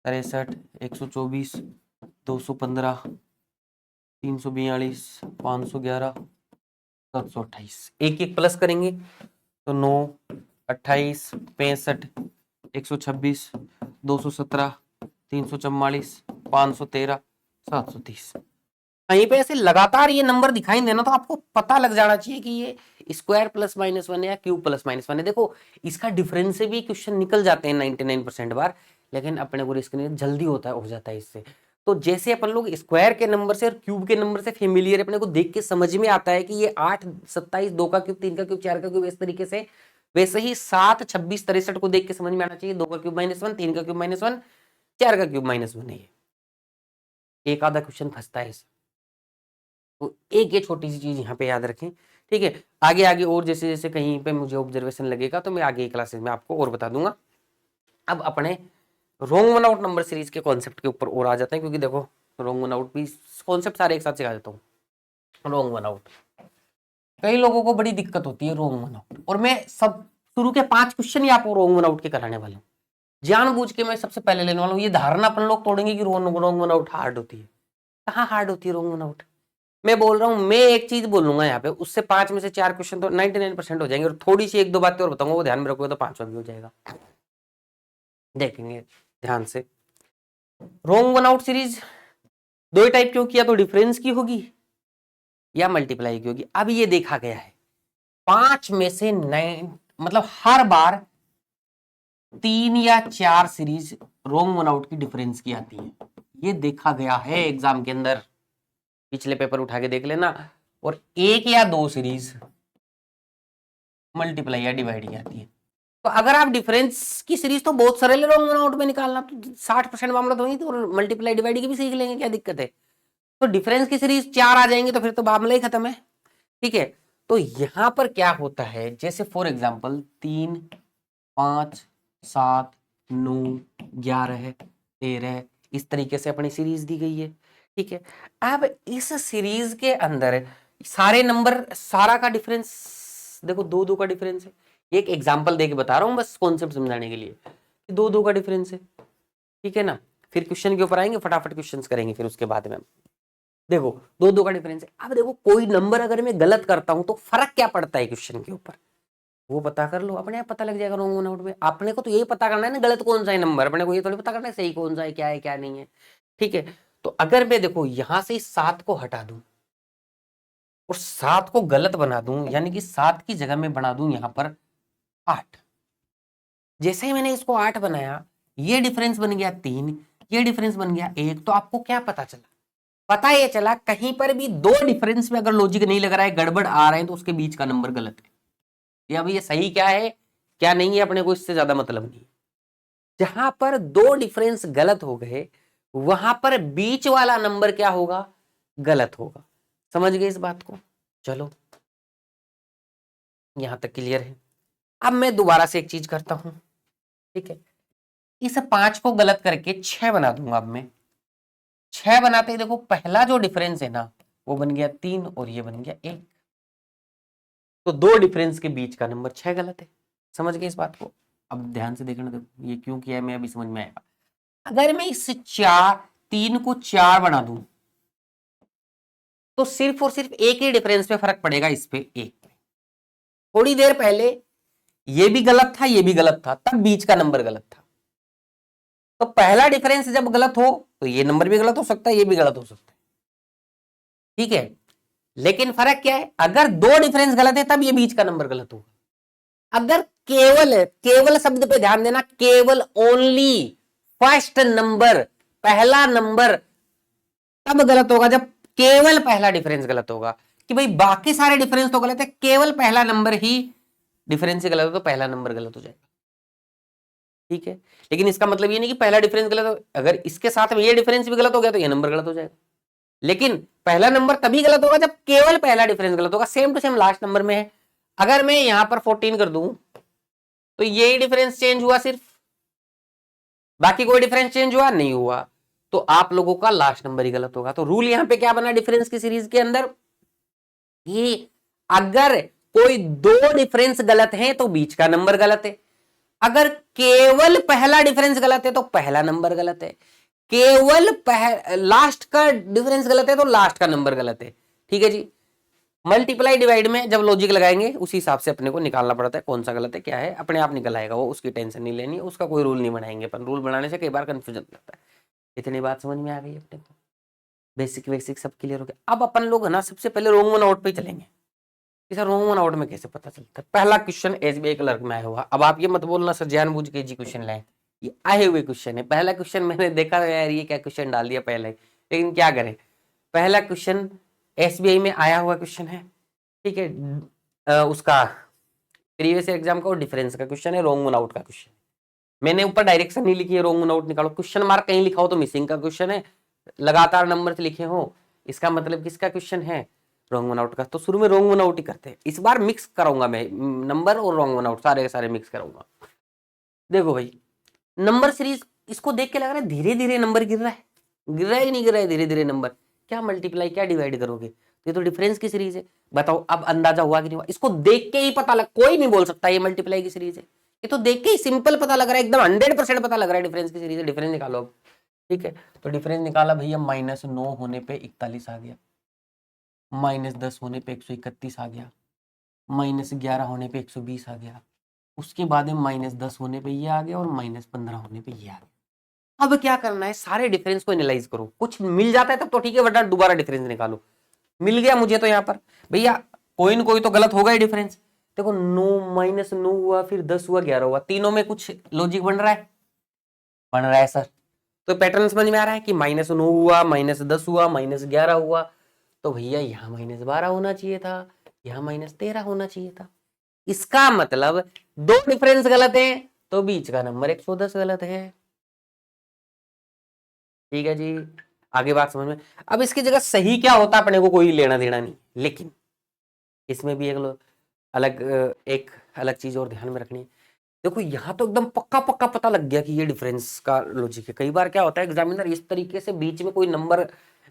63 124 215 342 511 728, एक एक प्लस करेंगे तो 9 28 65 126 217 344 513 730। कहीं पे ऐसे लगातार ये नंबर दिखाई देना तो आपको पता लग जाना चाहिए कि ये स्क्वायर +-1 है या क्यूब +-1 है। देखो इसका डिफरेंस से भी क्वेश्चन निकल जाते हैं 99% बार, लेकिन अपने को रिस्क नहीं, जल्दी होता है, हो जाता है इससे। तो जैसे अपन लोग स्क्वायर के नंबर से और क्यूब के नंबर से फेमिलियर, अपने को देख के समझ में आता है कि ये 8 27 2 का क्यूब 3 का क्यूब 4 का क्यूब, इस तरीके से, वैसे ही 7 26 63 को देख के समझ में आना चाहिए 2 का क्यूब -1 3 का क्यूब -1 4 का क्यूब -1 है। एक आधा क्वेश्चन फंसता है इससे, तो एक ये छोटी सी चीज यहाँ पे याद रखें। ठीक है, आगे आगे और जैसे जैसे कहीं पे मुझे ऑब्जर्वेशन लगेगा तो मैं आगे क्लासेस में आपको और बता दूंगा। अब अपने रोंग वन आउट नंबर सीरीज के कॉन्सेप्ट के ऊपर और आ जाते हैं, क्योंकि देखो रोंग वन आउट भी कॉन्सेप्ट सारे एक साथ सिखा देता हूँ। रोंग वन आउट, कई लोगों को बड़ी दिक्कत होती है रोंग वन आउट, और मैं सब शुरू के 5 क्वेश्चन ही आपको रोंग वन आउट के कराने वाला हूँ। जानबूझ के मैं सबसे पहले लेने वाला हूँ। ये धारणा अपन लोग तोड़ेंगे कि रोंग वन आउट हार्ड होती है। कहाँ हार्ड होती है रोंग वन आउट? मैं बोल रहा हूँ, मैं एक चीज बोलूंगा यहाँ पे, उससे 5 में से 4 क्वेश्चन तो 99% हो जाएंगे, और थोड़ी सी 1-2 बातें और बताऊंगा, वो ध्यान में रखोगे तो 5वां भी हो जाएगा। देखेंगे ध्यान से। रोंग वन आउट सीरीज दो ही टाइप की होगी, या तो डिफरेंस की होगी या मल्टीप्लाई की होगी। अब ये देखा गया है 5 में से 9, मतलब हर बार 3 या 4 सीरीज रोंग वन आउट की डिफरेंस की आती है। ये देखा गया है एग्जाम के अंदर, पिछले पेपर उठा के देख लेना। और 1 या 2 सीरीज मल्टीप्लाई या डिवाइड की आती है। तो अगर आप डिफरेंस की सीरीज तो बहुत सरल है रोंग वन आउट में निकालना, तो 60% मामला तो वही, तो मल्टीप्लाई डिवाइड की भी सीख लेंगे, क्या दिक्कत है। तो डिफरेंस की सीरीज 4 आ जाएंगे तो फिर तो मामला ही खत्म है। ठीक है, तो यहां पर क्या होता है, जैसे फॉर एग्जाम्पल 3, 5, 7, 9, 11, 13, इस तरीके से अपनी सीरीज दी गई है। ठीक है, अब इस सीरीज के अंदर सारे नंबर, सारा का डिफरेंस देखो, 2-2 का डिफरेंस है। एक एग्जांपल देके बता रहा हूं बस कॉन्सेप्ट समझाने के लिए, 2-2 का डिफरेंस है। ठीक है ना, फिर क्वेश्चन के ऊपर आएंगे, फटाफट क्वेश्चंस करेंगे फिर उसके बाद में। देखो 2-2 का डिफरेंस है। अब देखो कोई नंबर अगर मैं गलत करता हूं तो फर्क क्या पड़ता है क्वेश्चन के ऊपर, वो पता कर लो, अपने आप पता लग जाएगा रोंग वन आउट में। अपने को तो यही पता करना है ना गलत कौन सा है नंबर, अपने को ये थोड़ी पता करना है सही कौन सा है क्या नहीं है। ठीक है, तो अगर मैं देखो यहां से 7 को हटा दूं और 7 को गलत बना दूं, यानी कि 7 की जगह में बना दूं यहां पर 8। जैसे ही मैंने इसको 8 बनाया, ये डिफरेंस बन गया 3, ये डिफरेंस बन गया 1, तो आपको क्या पता चला? पता ये चला कहीं पर भी 2 डिफरेंस में अगर लॉजिक नहीं लग रहा है, गड़बड़ आ रहे हैं, तो उसके बीच का नंबर गलत है। या भाई ये सही क्या है क्या नहीं है, अपने को इससे ज्यादा मतलब नहीं। जहां पर 2 डिफरेंस गलत हो गए, वहां पर बीच वाला नंबर क्या होगा? गलत होगा। समझ गए इस बात को? चलो यहां तक क्लियर है। अब मैं दोबारा से एक चीज करता हूं। ठीक है, इस 5 को गलत करके 6 बना दूंगा। अब मैं 6 बनाते ही देखो पहला जो डिफरेंस है ना, वो बन गया 3 और ये बन गया 1। तो 2 डिफरेंस के बीच का नंबर 6 गलत है। समझ गए इस बात को? अब ध्यान से देखना, देखो ये क्यों किया है मैं अभी समझ में आएगा। अगर मैं इस 3 को 4 बना दूं, तो सिर्फ और सिर्फ एक ही डिफरेंस पे फर्क पड़ेगा, इस पे 1 पे। थोड़ी देर पहले ये भी गलत था, ये भी गलत था, तब बीच का नंबर गलत था। तो पहला डिफरेंस जब गलत हो तो ये नंबर भी गलत हो सकता है, ये भी गलत हो सकता है। ठीक है, लेकिन फर्क क्या है, अगर 2 डिफरेंस गलत है तब ये बीच का नंबर गलत होगा। अगर केवल शब्द पे ध्यान देना, केवल ओनली फर्स्ट नंबर, पहला नंबर तब गलत होगा जब केवल पहला डिफरेंस गलत होगा। कि भाई बाकी सारे डिफरेंस तो गलत है, केवल पहला नंबर ही डिफरेंस से गलत हो तो पहला नंबर गलत हो जाएगा। ठीक है, लेकिन इसका मतलब ये नहीं कि पहला डिफरेंस गलत हो, अगर इसके साथ में ये डिफरेंस भी गलत हो गया तो ये नंबर गलत हो जाएगा। लेकिन पहला नंबर तभी गलत होगा जब केवल पहला डिफरेंस गलत होगा। Same to same last number में है। अगर मैं यहां पर 14 कर दूं तो यही डिफरेंस चेंज हुआ सिर्फ, बाकी कोई डिफरेंस चेंज हुआ नहीं हुआ, तो आप लोगों का लास्ट नंबर ही गलत होगा। तो रूल यहां पे क्या बना डिफरेंस की सीरीज के अंदर, कि अगर कोई 2 डिफरेंस गलत है तो बीच का नंबर गलत है। अगर केवल पहला डिफरेंस गलत है तो पहला नंबर गलत है। केवल लास्ट का डिफरेंस गलत है तो लास्ट का नंबर गलत है। ठीक है जी, मल्टीप्लाई डिवाइड में जब लॉजिक लगाएंगे उसी हिसाब से अपने को निकालना पड़ता है कौन सा गलत है क्या है, अपने आप निकल आएगा वो, उसकी टेंशन नहीं लेनी, उसका कोई रूल नहीं बनाएंगे अपन। रूल बनाने से कई बार कंफ्यूजन लगता है। इतनी बात समझ में आ गई अपने को? बेसिक सब क्लियर हो गया। अब अपन लोग है ना सबसे पहले रोंग वन आउट पे चलेंगे। सर रोंग वन आउट में कैसे पता चलता है? पहला क्वेश्चन एसबीआई क्लर्क में आया हुआ। अब आप ये मत बोलना सर जानबूझ के जी क्वेश्चन लाए, ये आए हुए क्वेश्चन है। पहला क्वेश्चन मैंने देखा यार ये क्या क्वेश्चन डाल दिया पहले, लेकिन क्या करें, पहला क्वेश्चन एसबीआई में आया हुआ क्वेश्चन है। ठीक है, उसका प्रीवियस एग्जाम का और डिफरेंस का क्वेश्चन है, रोंग वन आउट का क्वेश्चन। मैंने ऊपर डायरेक्शन नहीं लिखी है रोंग वन आउट निकालो, क्वेश्चन मार्क कहीं लिखा हो तो मिसिंग का क्वेश्चन है, लगातार नंबर से लिखे हो इसका मतलब किसका क्वेश्चन है? रोंग वन आउट का। तो शुरू में रोंग वन आउट ही करते हैं। इस बार मिक्स कराऊंगा मैं, नंबर और रोंग वन आउट सारे के सारे मिक्स कराऊंगा। देखो भाई नंबर सीरीज, इसको देख के लग रहा है धीरे धीरे नंबर गिर रहा है, गिर रहा है कि नहीं गिर रहा है धीरे धीरे नंबर? क्या मल्टीप्लाई क्या डिवाइड करोगे? ये तो डिफरेंस की सीरीज है। बताओ अब अंदाजा हुआ कि नहीं हुआ? इसको देख के ही पता लग, कोई नहीं बोल सकता ये मल्टीप्लाई की सीरीज है, ये तो देख के ही सिंपल पता लग रहा है, एकदम 100% पता लग रहा है डिफरेंस की सीरीज है। डिफरेंस निकालो अब, ठीक है। तो डिफरेंस निकाला भैया, -9 होने पे 41 आ गया, -10 होने पे 131 आ गया, -11 होने पे 120 आ गया, उसके बाद में -10 होने पे ये आ गया और -15 होने पे ये आ गया। अब क्या करना है, सारे डिफरेंस को एनालाइज करो, कुछ मिल जाता है तब तो ठीक है, वरना दोबारा डिफरेंस निकालो। मिल गया मुझे तो यहाँ पर भैया कोई न कोई तो गलत होगा ही डिफरेंस। देखो 9 हुआ, फिर 10 हुआ, 11 हुआ, तीनों में कुछ लॉजिक बन रहा है, बन रहा है सर। तो पैटर्न समझ में आ रहा है कि -9 हुआ, -10 हुआ, -11 हुआ, तो भैया यहाँ -12 होना चाहिए था, यहाँ -13 होना चाहिए था। इसका मतलब दो डिफरेंस गलत है तो बीच का नंबर 110 गलत है। ठीक है जी, आगे बात समझ में। अब इसकी जगह सही क्या होता अपने को कोई लेना देना नहीं, लेकिन इसमें भी एक अलग चीज और ध्यान में रखनी है। देखो यहाँ तो एकदम पक्का पक्का पता लग गया कि ये डिफरेंस का लॉजिक है। कई बार क्या होता है, एग्जामिनर इस तरीके से बीच में कोई नंबर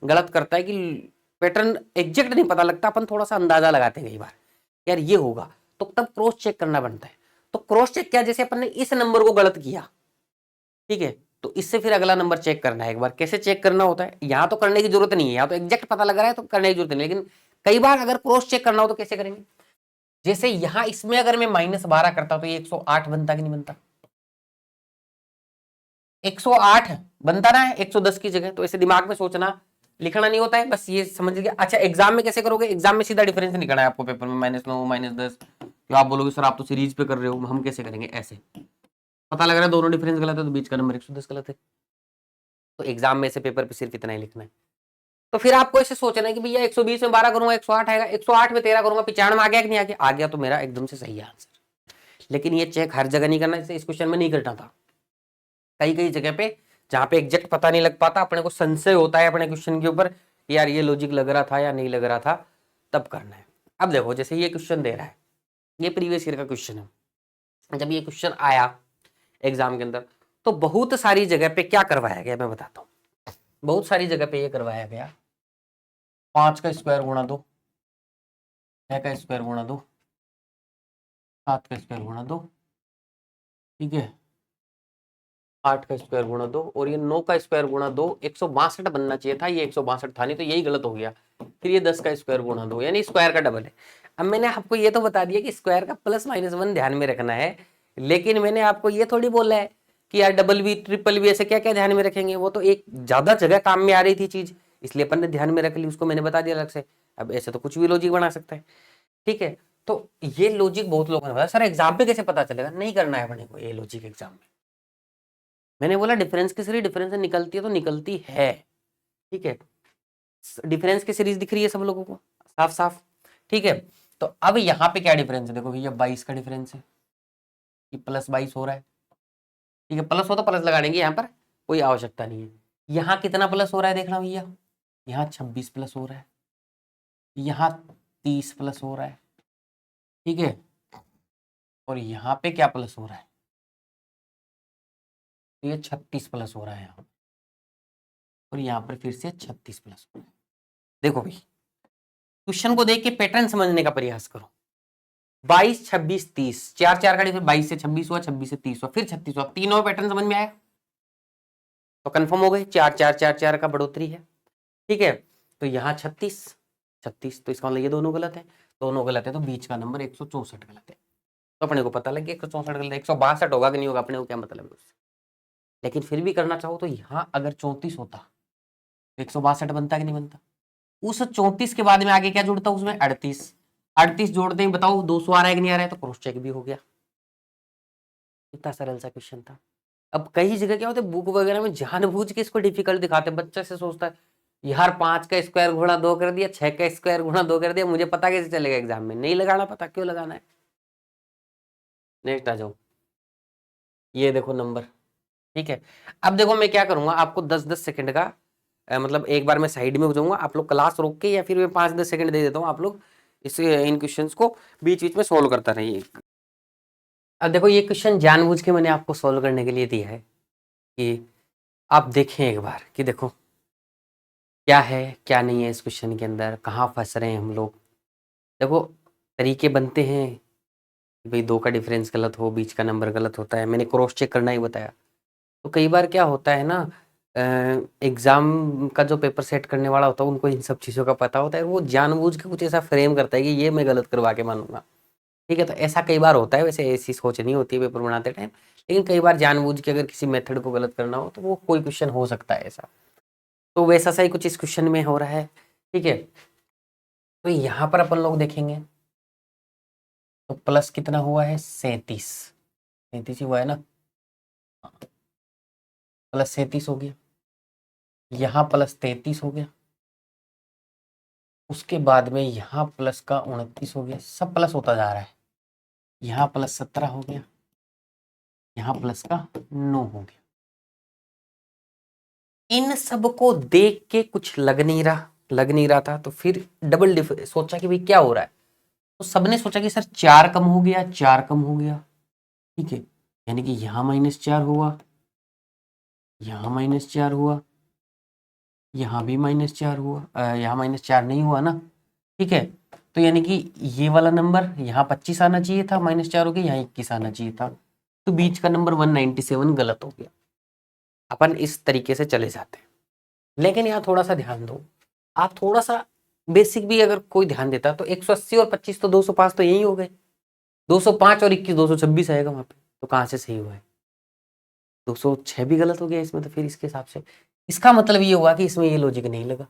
गलत करता है कि पैटर्न एग्जैक्ट नहीं पता लगता, अपन थोड़ा सा अंदाजा लगाते हैं कई बार यार ये होगा, तो तब क्रॉस चेक करना बनता है। तो क्रॉस चेक क्या, जैसे अपन ने इस नंबर को गलत किया, ठीक है, तो इससे फिर अगला नंबर चेक करना है। एक बार कैसे चेक करना होता है, यहाँ तो करने की जरूरत नहीं है, यहाँ तो एग्जैक्ट पता लग रहा है तो करने की जरूरत नहीं, लेकिन कई बार अगर क्रॉस चेक करना हो तो कैसे करेंगे। जैसे यहां इसमें अगर मैं -12 करता तो ये 108 बनता कि नहीं बनता, 108 बनता ना है 110 की जगह। तो ऐसे दिमाग में सोचना, लिखना नहीं होता है, बस ये समझ लीजिए। अच्छा एग्जाम में कैसे करोगे, एग्जाम में सीधा डिफरेंस निकालना है आपको पेपर में, -9 -10। तो आप बोलोगे सर आप तो सीरीज पे कर रहे हो, हम कैसे करेंगे, ऐसे पता लग रहा है दोनों डिफरेंस गलत है तो बीच का नंबर 110 गलत है। तो एग्जाम में से पेपर पे सिर्फ इतना ही लिखना है। तो फिर आपको ऐसे सोचना है कि भैया 120 में 12 करूंगा 108 आएगा, 108 में 13 करूंगा 95 आ गया कि नहीं आ गया, आ गया तो मेरा एकदम से सही है आंसर। लेकिन ये चेक हर जगह नहीं करना, जैसे इस क्वेश्चन में नहीं करना था। कई कई जगह पे जहां पे एग्जैक्ट पता नहीं लग पाता, अपने को संशय होता है अपने क्वेश्चन के ऊपर, यार ये लॉजिक लग रहा था या नहीं लग रहा था, तब करना है। अब देखो जैसे ये क्वेश्चन दे रहा है, ये प्रीवियस ईयर का क्वेश्चन है। जब ये क्वेश्चन आया एग्जाम के अंदर तो बहुत सारी जगह पे क्या करवाया गया मैं बताता हूँ। बहुत सारी जगह पे ये करवाया गया 5 का स्क्वायर गुणा 2, 6 का स्क्वायर गुणा 2, 7 का स्क्वायर गुणा 2, ठीक है, 8 का स्क्वायर गुणा 2 और ये 9 का स्क्वायर गुणा 2, 162 बनना चाहिए था, ये 162 था नहीं तो यही गलत हो गया। फिर ये 10 का स्क्वायर गुणा 2, यानी स्क्वायर का डबल है। अब मैंने आपको ये तो बता दिया कि स्क्वायर का +-1 ध्यान में रखना है, लेकिन मैंने आपको ये थोड़ी बोला है कि यार डबल वी ट्रिपल वी ऐसे क्या क्या ध्यान में रखेंगे। वो तो एक ज्यादा जगह काम में आ रही थी चीज, इसलिए अपन ने ध्यान में रख ली, उसको मैंने बता दिया अलग से। अब ऐसे तो कुछ भी लॉजिक बना सकता है, ठीक है। तो ये लॉजिक बहुत लोगों ने बताया सर एग्जाम पे कैसे पता चलेगा, नहीं करना है अपने को ये लॉजिक एग्जाम में। मैंने बोला डिफरेंस की सीरीज डिफरेंस से निकलती है तो निकलती है, ठीक है। डिफरेंस की सीरीज दिख रही है सब लोगों को साफ साफ, ठीक है। तो अब यहाँ पे क्या डिफरेंस है, देखो भैया 22 का डिफरेंस है, ये +22 हो रहा है, ठीक है। प्लस हो तो प्लस लगा देंगे, यहाँ पर कोई आवश्यकता नहीं है। यहाँ कितना प्लस हो रहा है देखना भैया, यहाँ 26 प्लस हो रहा है, यहाँ 30 प्लस हो रहा है, ठीक है। और यहाँ पे क्या प्लस हो रहा है, तो ये 36 प्लस हो रहा है यहाँ, और यहाँ पर फिर से 36 प्लस हो रहा है। देखो भाई क्वेश्चन को देख के पैटर्न समझने का प्रयास करो। 22 26 30, 4 का डिफरेंस, 22 से 26 हुआ, 26 से 30 हुआ, फिर 36 हुआ, तीनों पैटर्न समझ में आया तो कंफर्म हो गए, 4 का बढ़ोतरी है, ठीक है। तो यहाँ 36 36, तो इसका मतलब ये दोनों गलत है, दोनों गलत है तो बीच का नंबर 164 गलत है। तो अपने को पता लग गया 164 गलत है, 162 होगा कि नहीं होगा अपने को क्या मतलब है उससे। लेकिन फिर भी करना चाहो तो यहाँ अगर 34 होता तो 162 बनता कि नहीं बनता। उस 34 के बाद में आगे क्या जुड़ता उसमें 38, 38 जोड़ते ही बताओ 200 आ रहा है कि नहीं आ रहा है, तो क्रॉस चेक भी हो गया। इतना सरल सा क्वेश्चन था। अब कई जगह क्या होता है बुक वगैरह में जानबूझ के इसको डिफिकल्ट दिखाते हैं, बच्चा से सोचता है यार 5 का स्क्वायर गुणा 2 कर दिया, 6 का स्क्वायर गुणा 2 कर दिया, मुझे पता कैसे चलेगा एग्जाम में, नहीं लगाना पता, क्यों लगाना है। नेक्स्ट आ जाओ, ये देखो नंबर, ठीक है। अब देखो मैं क्या करूंगा, आपको 10-10 सेकंड का मतलब एक बार मैं साइड में हो जाऊंगा, आप लोग क्लास रोक के या फिर मैं 5-10 सेकंड दे देता हूँ, आप लोग इस इन क्वेश्चंस को बीच बीच में सोल्व करता रहिए। अब देखो ये क्वेश्चन जानबूझ के मैंने आपको सोल्व करने के लिए दिया है कि आप देखें एक बार कि देखो क्या है क्या नहीं है इस क्वेश्चन के अंदर, कहाँ फंस रहे हैं हम लोग। देखो तरीके बनते हैं भाई 2 का डिफरेंस गलत हो, बीच का नंबर गलत होता है, मैंने क्रॉस चेक करना ही बताया। तो कई बार क्या होता है ना, एग्जाम का जो पेपर सेट करने वाला होता है उनको इन सब चीज़ों का पता होता है, वो जानबूझ के कुछ ऐसा फ्रेम करता है कि ये मैं गलत करवा के मानूंगा। ठीक है, तो ऐसा कई बार होता है, वैसे ऐसी सोच नहीं होती है पेपर बनाते टाइम, लेकिन कई बार जानबूझ के अगर किसी मेथड को गलत करना हो तो वो कोई क्वेश्चन हो सकता है ऐसा। तो वैसा सा ही कुछ इस क्वेश्चन में हो रहा है। ठीक है, तो यहाँ पर अपन लोग देखेंगे तो प्लस कितना हुआ है, 37 ही हुआ है ना, प्लस 37 हो गया, यहाँ प्लस 33 हो गया, उसके बाद में यहाँ प्लस का 29 हो गया, सब प्लस होता जा रहा है, यहाँ प्लस 17 हो गया, यहाँ प्लस का 9 हो गया। इन सब को देख के कुछ लग नहीं रहा था, तो फिर डबल सोचा कि भाई क्या हो रहा है, तो सबने सोचा कि सर 4 कम हो गया, 4 कम हो गया। ठीक है, यानी कि यहाँ -4 हुआ, यहाँ -4 हुआ, यहाँ भी -4 हुआ, यहाँ -4 नहीं हुआ ना। ठीक है, तो यानी कि ये वाला नंबर यहाँ 25 आना चाहिए था, -4 हो गया, यहाँ 21 आना चाहिए था, तो बीच का नंबर 197 गलत हो गया। अपन इस तरीके से चले जाते हैं, लेकिन यहाँ थोड़ा सा ध्यान दो, आप थोड़ा सा बेसिक भी अगर कोई ध्यान देता तो 180 और 25 तो 205 तो यही हो गए, 205 और 21 226 आएगा वहां पे, तो कहाँ से सही हुआ है, 206 भी गलत हो गया इसमें। तो फिर इसके हिसाब से इसका मतलब ये हुआ कि इसमें ये लॉजिक नहीं लगा।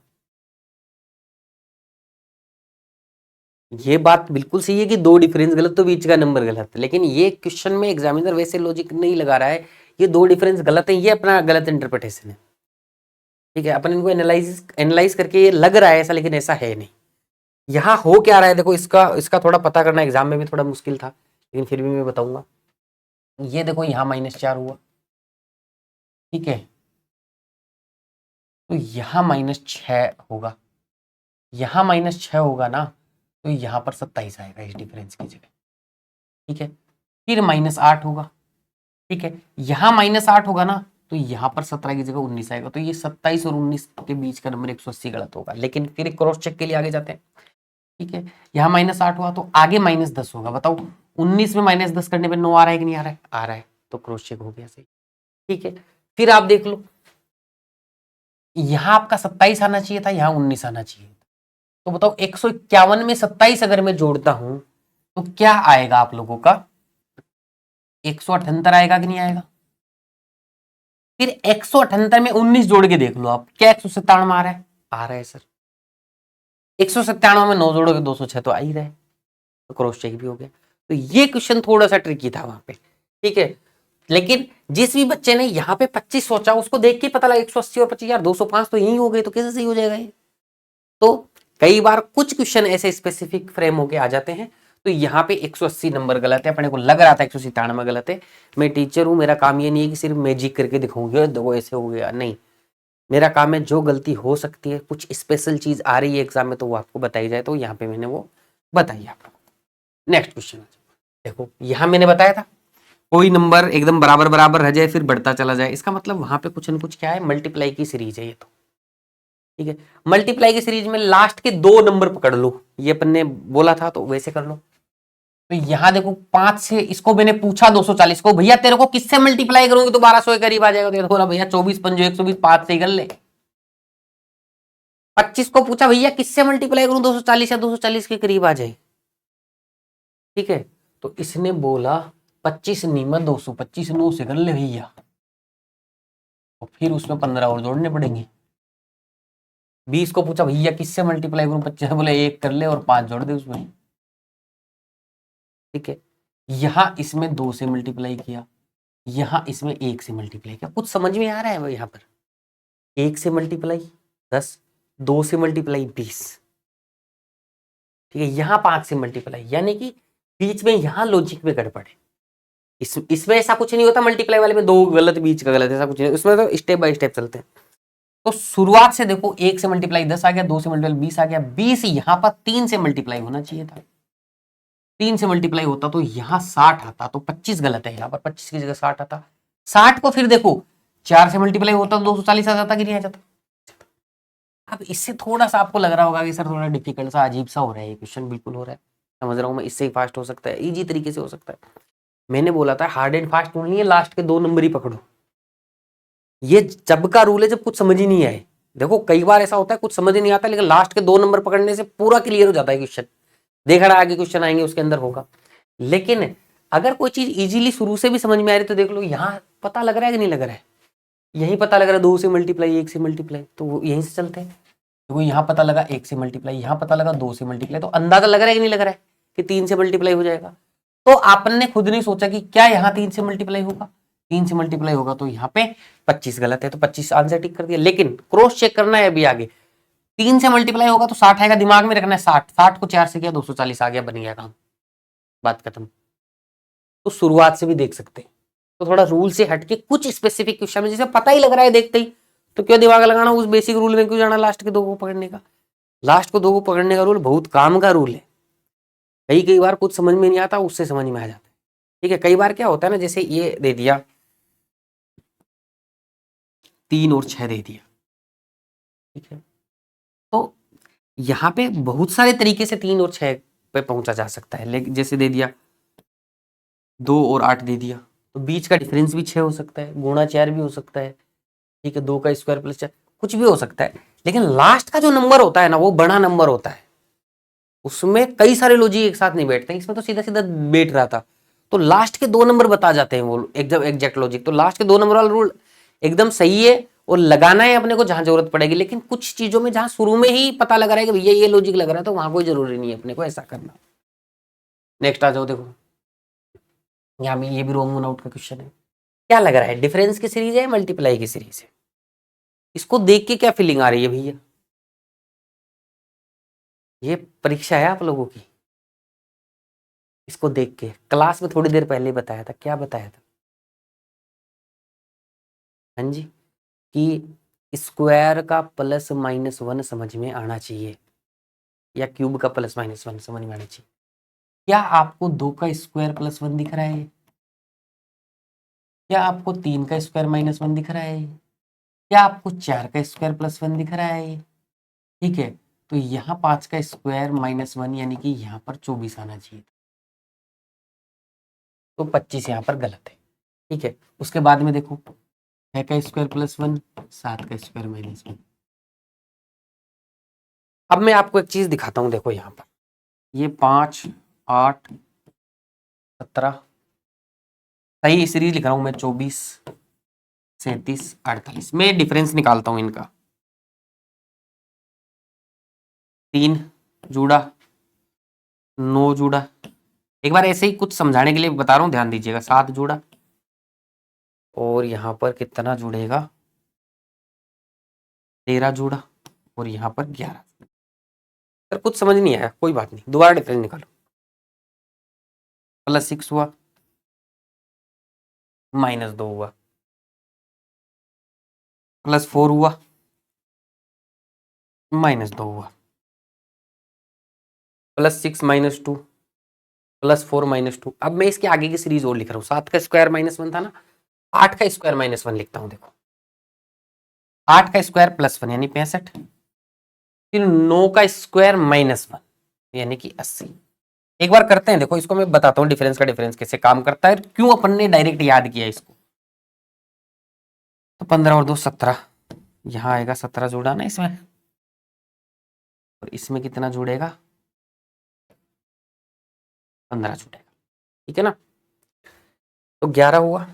ये बात बिल्कुल सही है कि 2 डिफरेंस गलत तो बीच का नंबर गलत, लेकिन ये क्वेश्चन में एग्जामिनर वैसे लॉजिक नहीं लगा रहा है, ये 2 डिफरेंस गलत है, ये अपना गलत इंटरप्रिटेशन है। ठीक है, अपन इनको एनालाइज करके ये लग रहा है ऐसा, लेकिन ऐसा है नहीं। यहाँ हो क्या रहा है देखो, इसका इसका थोड़ा पता करना एग्जाम में भी थोड़ा मुश्किल था, लेकिन फिर भी मैं बताऊंगा। ये देखो यहाँ -4 हुआ, ठीक है, तो यहाँ -6 होगा, यहाँ -6 होगा ना, तो यहाँ पर 27 आएगा इस डिफरेंस की जगह। ठीक है, फिर -8 होगा, ठीक है, यहाँ -8 होगा ना, तो यहाँ पर 17 की जगह 19 आएगा, तो ये 27 और 19 के बीच का नंबर 180 गलत होगा। लेकिन फिर क्रॉस चेक के लिए आगे जाते हैं। ठीक है, यहाँ -8 हुआ तो आगे -10 होगा, बताओ 19 में -10 करने पे 9 आ रहा है कि नहीं आ रहा है, आ रहा है, तो क्रॉस चेक हो गया सही। ठीक है, फिर आप देख लो, यहाँ आपका 27 आना चाहिए था, यहाँ 19 आना चाहिए, तो बताओ 151 में 27 अगर मैं जोड़ता हूं तो क्या आएगा आप लोगों का, 178 आएगा कि नहीं आएगा। फिर 178 में 19 जोड़ के देख लो आप, क्या 197 आ रहा है, आ रहा है सर। 197 में 9 जोड़ोगे 206 तो आ ही रहा है, तो क्रॉस चेक भी हो गया। तो ये क्वेश्चन थोड़ा सा ट्रिकी था वहां पे। ठीक है, लेकिन जिस भी बच्चे ने यहाँ पे 25 सोचा उसको देख के पता लगा 180 और 25 यार 205 तो यही हो गए, तो कैसे सही हो जाएगा ये। तो कई बार कुछ क्वेश्चन ऐसे स्पेसिफिक फ्रेम होके आ जाते हैं, तो यहाँ पे 180 नंबर गलत है, अपने को लग रहा था 197 गलत है। मैं टीचर हूं, मेरा काम ये नहीं है कि सिर्फ मैजिक करके दिखाऊंगा देखो ऐसे हो गया, नहीं, मेरा काम है जो गलती हो सकती है, कुछ स्पेशल चीज आ रही है एग्जाम में तो वो आपको बताई जाए, तो यहाँ पे मैंने वो बताई आपको। नेक्स्ट क्वेश्चन देखो, यहाँ मैंने बताया था कोई नंबर एकदम बराबर बराबर रह जाए फिर बढ़ता चला जाए, इसका मतलब वहां पे कुछ न कुछ क्या है, मल्टीप्लाई की सीरीज है ये तो। ठीक है, मल्टीप्लाई की सीरीज में लास्ट के 2 नंबर पकड़ लो, ये अपन ने बोला था तो वैसे कर लो। तो यहां देखो 5 से, इसको मैंने पूछा 240 को, भैया तेरे को किससे मल्टीप्लाई करूंगी तो 1200 के करीब आ जाएगा, तो बोला भैया 24 पंजो 120 5 से कर ले। 25 को पूछा भैया किससे मल्टीप्लाई करूं 240 या 240 के करीब आ जाए। ठीक है, तो इसने बोला 25 नीमा 200, 25 9 से कर ले भैया, और फिर उसमें 15 और जोड़ने पड़ेंगे। 20 को पूछा भैया किससे मल्टीप्लाई करूं, 25 बोले 1 कर ले और 5 जोड़ दे उसमें। ठीक है, यहां इसमें 2 से मल्टीप्लाई किया, यहां इसमें 1 से मल्टीप्लाई किया, कुछ समझ में आ रहा है यहां पर, 1 से मल्टीप्लाई 10, 2 से मल्टीप्लाई 20, ठीक है, यहां 5 से मल्टीप्लाई, यानी कि बीच में यहां लॉजिक में गड़बड़ है। इसमें ऐसा कुछ नहीं होता, मल्टीप्लाई वाले में 2 गलत बीच का गलत, ऐसा कुछ नहीं, उसमें तो स्टेप बाय स्टेप चलते हैं। तो शुरुआत से देखो 1 से मल्टीप्लाई 10 आ गया, 2 से मल्टीप्लाई 20 आ गया, 20 यहां पर 3 से मल्टीप्लाई होना चाहिए था, 3 से मल्टीप्लाई होता तो यहां 60 आता, तो 25 गलत है, यहां पर 25 की जगह 60 आता। 60 को फिर देखो 4 से मल्टीप्लाई होता तो 240 आ जाता कि नहीं आ जाता। अब इससे थोड़ा सा आपको लग रहा होगा कि सर थोड़ा डिफिकल्ट सा अजीब सा हो रहा है ये क्वेश्चन, बिल्कुल हो रहा है, समझ रहा हूँ मैं, इससे ही फास्ट हो सकता है, इजी तरीके से हो सकता है। मैंने बोला था हार्ड एंड फास्ट रूल नहीं है, लास्ट के 2 नंबर ही पकड़ो। ये जब का रूल है जब कुछ समझ ही नहीं आए। देखो कई बार ऐसा होता है कुछ समझ ही नहीं आता, लेकिन लास्ट के 2 नंबर पकड़ने से पूरा क्लियर हो जाता है क्वेश्चन। देखना आगे क्वेश्चन आएंगे उसके अंदर होगा। लेकिन अगर कोई चीज इजीली शुरू से भी समझ में आ रही तो देख लो, यहाँ पता लग रहा है कि नहीं लग रहा है, यही पता लग रहा है 2 से मल्टीप्लाई 1 से मल्टीप्लाई, तो यहीं से चलते हैं। देखो यहाँ पता लगा 1 से मल्टीप्लाई, यहाँ पता लगा 2 से मल्टीप्लाई, तो अंदाजा लग रहा है कि नहीं लग रहा है कि 3 से मल्टीप्लाई हो जाएगा। तो आपने खुद नहीं सोचा कि क्या यहाँ 3 से मल्टीप्लाई होगा, 3 से मल्टीप्लाई होगा, तो यहाँ पे 25 गलत है, तो 25 आंसर टिक कर दिया। लेकिन क्रॉस चेक करना है अभी आगे, 3 से मल्टीप्लाई होगा तो 60 आएगा, दिमाग में रखना है 60, 60 को 4 से किया 240 आ गया, बन गया काम, बात खत्म। तो शुरुआत से भी देख सकते हैं। तो थोड़ा रूल से हटके कुछ स्पेसिफिक क्वेश्चन में जिसे पता ही लग रहा है देखते ही, तो क्यों दिमाग लगाना, उस बेसिक रूल में क्यों जाना लास्ट के 2 को पकड़ने का। लास्ट को 2 को पकड़ने का रूल बहुत काम का रूल है। कई बार कुछ समझ में नहीं आता, उससे समझ में आ जाता है। ठीक है, कई बार क्या होता है ना, जैसे ये दे दिया 3 और 6 दे दिया, ठीक है, तो यहाँ पे बहुत सारे तरीके से 3 और 6 पे पहुंचा जा सकता है। लेकिन जैसे दे दिया 2 और 8 दे दिया, तो बीच का डिफरेंस भी 6 हो सकता है, गुणा 4 भी हो सकता है, ठीक है, 2 का स्क्वायर प्लस 4 कुछ भी हो सकता है। लेकिन लास्ट का जो नंबर होता है ना, वो बड़ा नंबर होता है, उसमें कई सारे लॉजिक एक साथ नहीं बैठते, इसमें तो सीधा सीधा बैठ रहा था। तो लास्ट के 2 नंबर बता जाते हैं वो एकदम एग्जैक्ट लॉजिक। तो लास्ट के 2 नंबर वाला रूल एकदम सही है और लगाना है अपने को जहां जरूरत पड़ेगी। लेकिन कुछ चीजों में जहां शुरू में ही पता लग रहा है कि भैया ये लॉजिक लग रहा है, तो वहां कोई जरूरी नहीं है अपने को ऐसा करना। नेक्स्ट आ जाओ, देखो यहाँ में ये भी रोंग आउट का क्वेश्चन है। क्या लग रहा है, डिफरेंस की सीरीज है मल्टीप्लाई की सीरीज है? इसको देख के क्या फीलिंग आ रही है भैया? ये परीक्षा है आप लोगों की। इसको देख के क्लास में थोड़ी देर पहले बताया था, क्या बताया था? हाँ जी, कि स्क्वायर का प्लस माइनस 1 समझ में आना चाहिए, या क्यूब का प्लस माइनस 1 समझ में आना चाहिए। क्या आपको 2 का स्क्वायर प्लस 1 दिख रहा है? क्या आपको 3 का स्क्वायर माइनस 1 दिख रहा है? क्या आपको 4 का स्क्वायर प्लस 1 दिख रहा है? ठीक है, तो यहाँ 5 का स्क्वायर माइनस 1 यानी कि यहाँ पर 24 आना चाहिए, तो 25 यहाँ पर गलत है। ठीक है, उसके बाद में देखो 6 का स्क्वायर प्लस 1, 7 का स्क्वायर माइनस 1। अब मैं आपको एक चीज दिखाता हूं, देखो यहाँ पर ये 5, 8, 17, सही सीरीज लिख रहा हूं मैं, 24, 37, 48। मैं डिफरेंस निकालता हूं इनका। 3 जुड़ा, 9 जुड़ा, एक बार ऐसे ही कुछ समझाने के लिए बता रहा हूं, ध्यान दीजिएगा। 7 जुड़ा और यहाँ पर कितना जुड़ेगा, 13 जुड़ा और यहाँ पर 11। अगर कुछ समझ नहीं आया कोई बात नहीं, दोबारा डिफरेंस निकालो। +6 हुआ, -2 हुआ, +4 हुआ, -2 हुआ, +6 -2, +4 -2। अब मैं इसके आगे की सीरीज और लिख रहा हूँ। 7 का स्क्वायर -1 था ना, 8 का स्क्वायर -1 लिखता हूँ। देखो 8 का स्क्वायर +1 यानी 65, फिर 9 का स्क्वायर -1 यानी कि 80। एक बार करते हैं, देखो इसको मैं बताता हूँ डिफरेंस का डिफरेंस कैसे काम करता है, क्यों अपन ने डायरेक्ट याद किया इसको। तो 15 और 2 17, यहाँ आएगा 17 जोड़ा ना इसमें, और इसमें कितना जुड़ेगा, 15 जुड़ेगा। ठीक है ना, तो 11 हुआ।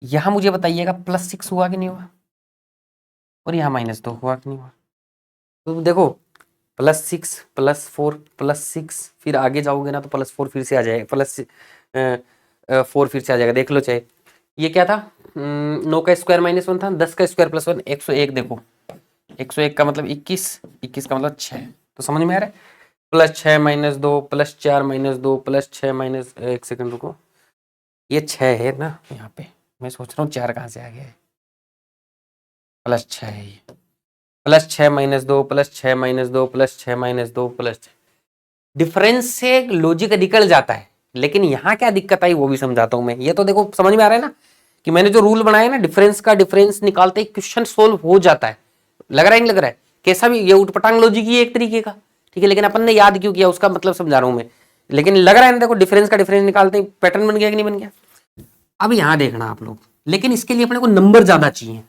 यहां मुझे बताइएगा +6 हुआ कि नहीं हुआ, और यहाँ -2 हुआ कि नहीं हुआ। तो देखो +6 +4 +6, फिर आगे जाओगे ना तो +4 फिर से आ जाएगा, +4 फिर से आ जाएगा। देख लो चाहे ये क्या था, 9 का स्क्वायर -1 था, 10 का स्क्वायर +1 101। देखो 101 का मतलब 21, 21 का मतलब 6। तो समझ में आ रहा है, +6 -2 +4 -2 +6 माइनस, एक सेकंड रुको, ये 6 है ना यहाँ पे, मैं सोच रहा हूँ 4 कहाँ से आ गया है, +6 है ये, +6 -2 +6 -2 +6 -2 +6। डिफरेंस से लॉजिक निकल जाता है, लेकिन यहाँ क्या दिक्कत आई वो भी समझाता हूँ मैं। ये तो देखो समझ में आ रहा है ना कि मैंने जो रूल बनाया ना, डिफरेंस का डिफरेंस निकालते ही क्वेश्चन सोल्व हो जाता है। लग रहा है नहीं लग रहा है, कैसा भी ये उटपटांग लॉजिक ही एक तरीके का, ठीक है, लेकिन अपन ने याद क्यों किया उसका मतलब समझा रहा हूं मैं, लेकिन लग रहा है ना, देखो डिफरेंस का डिफरेंस निकालते ही पैटर्न बन गया कि नहीं बन गया। अब यहां देखना आप लोग, लेकिन इसके लिए अपने को नंबर ज्यादा चाहिए,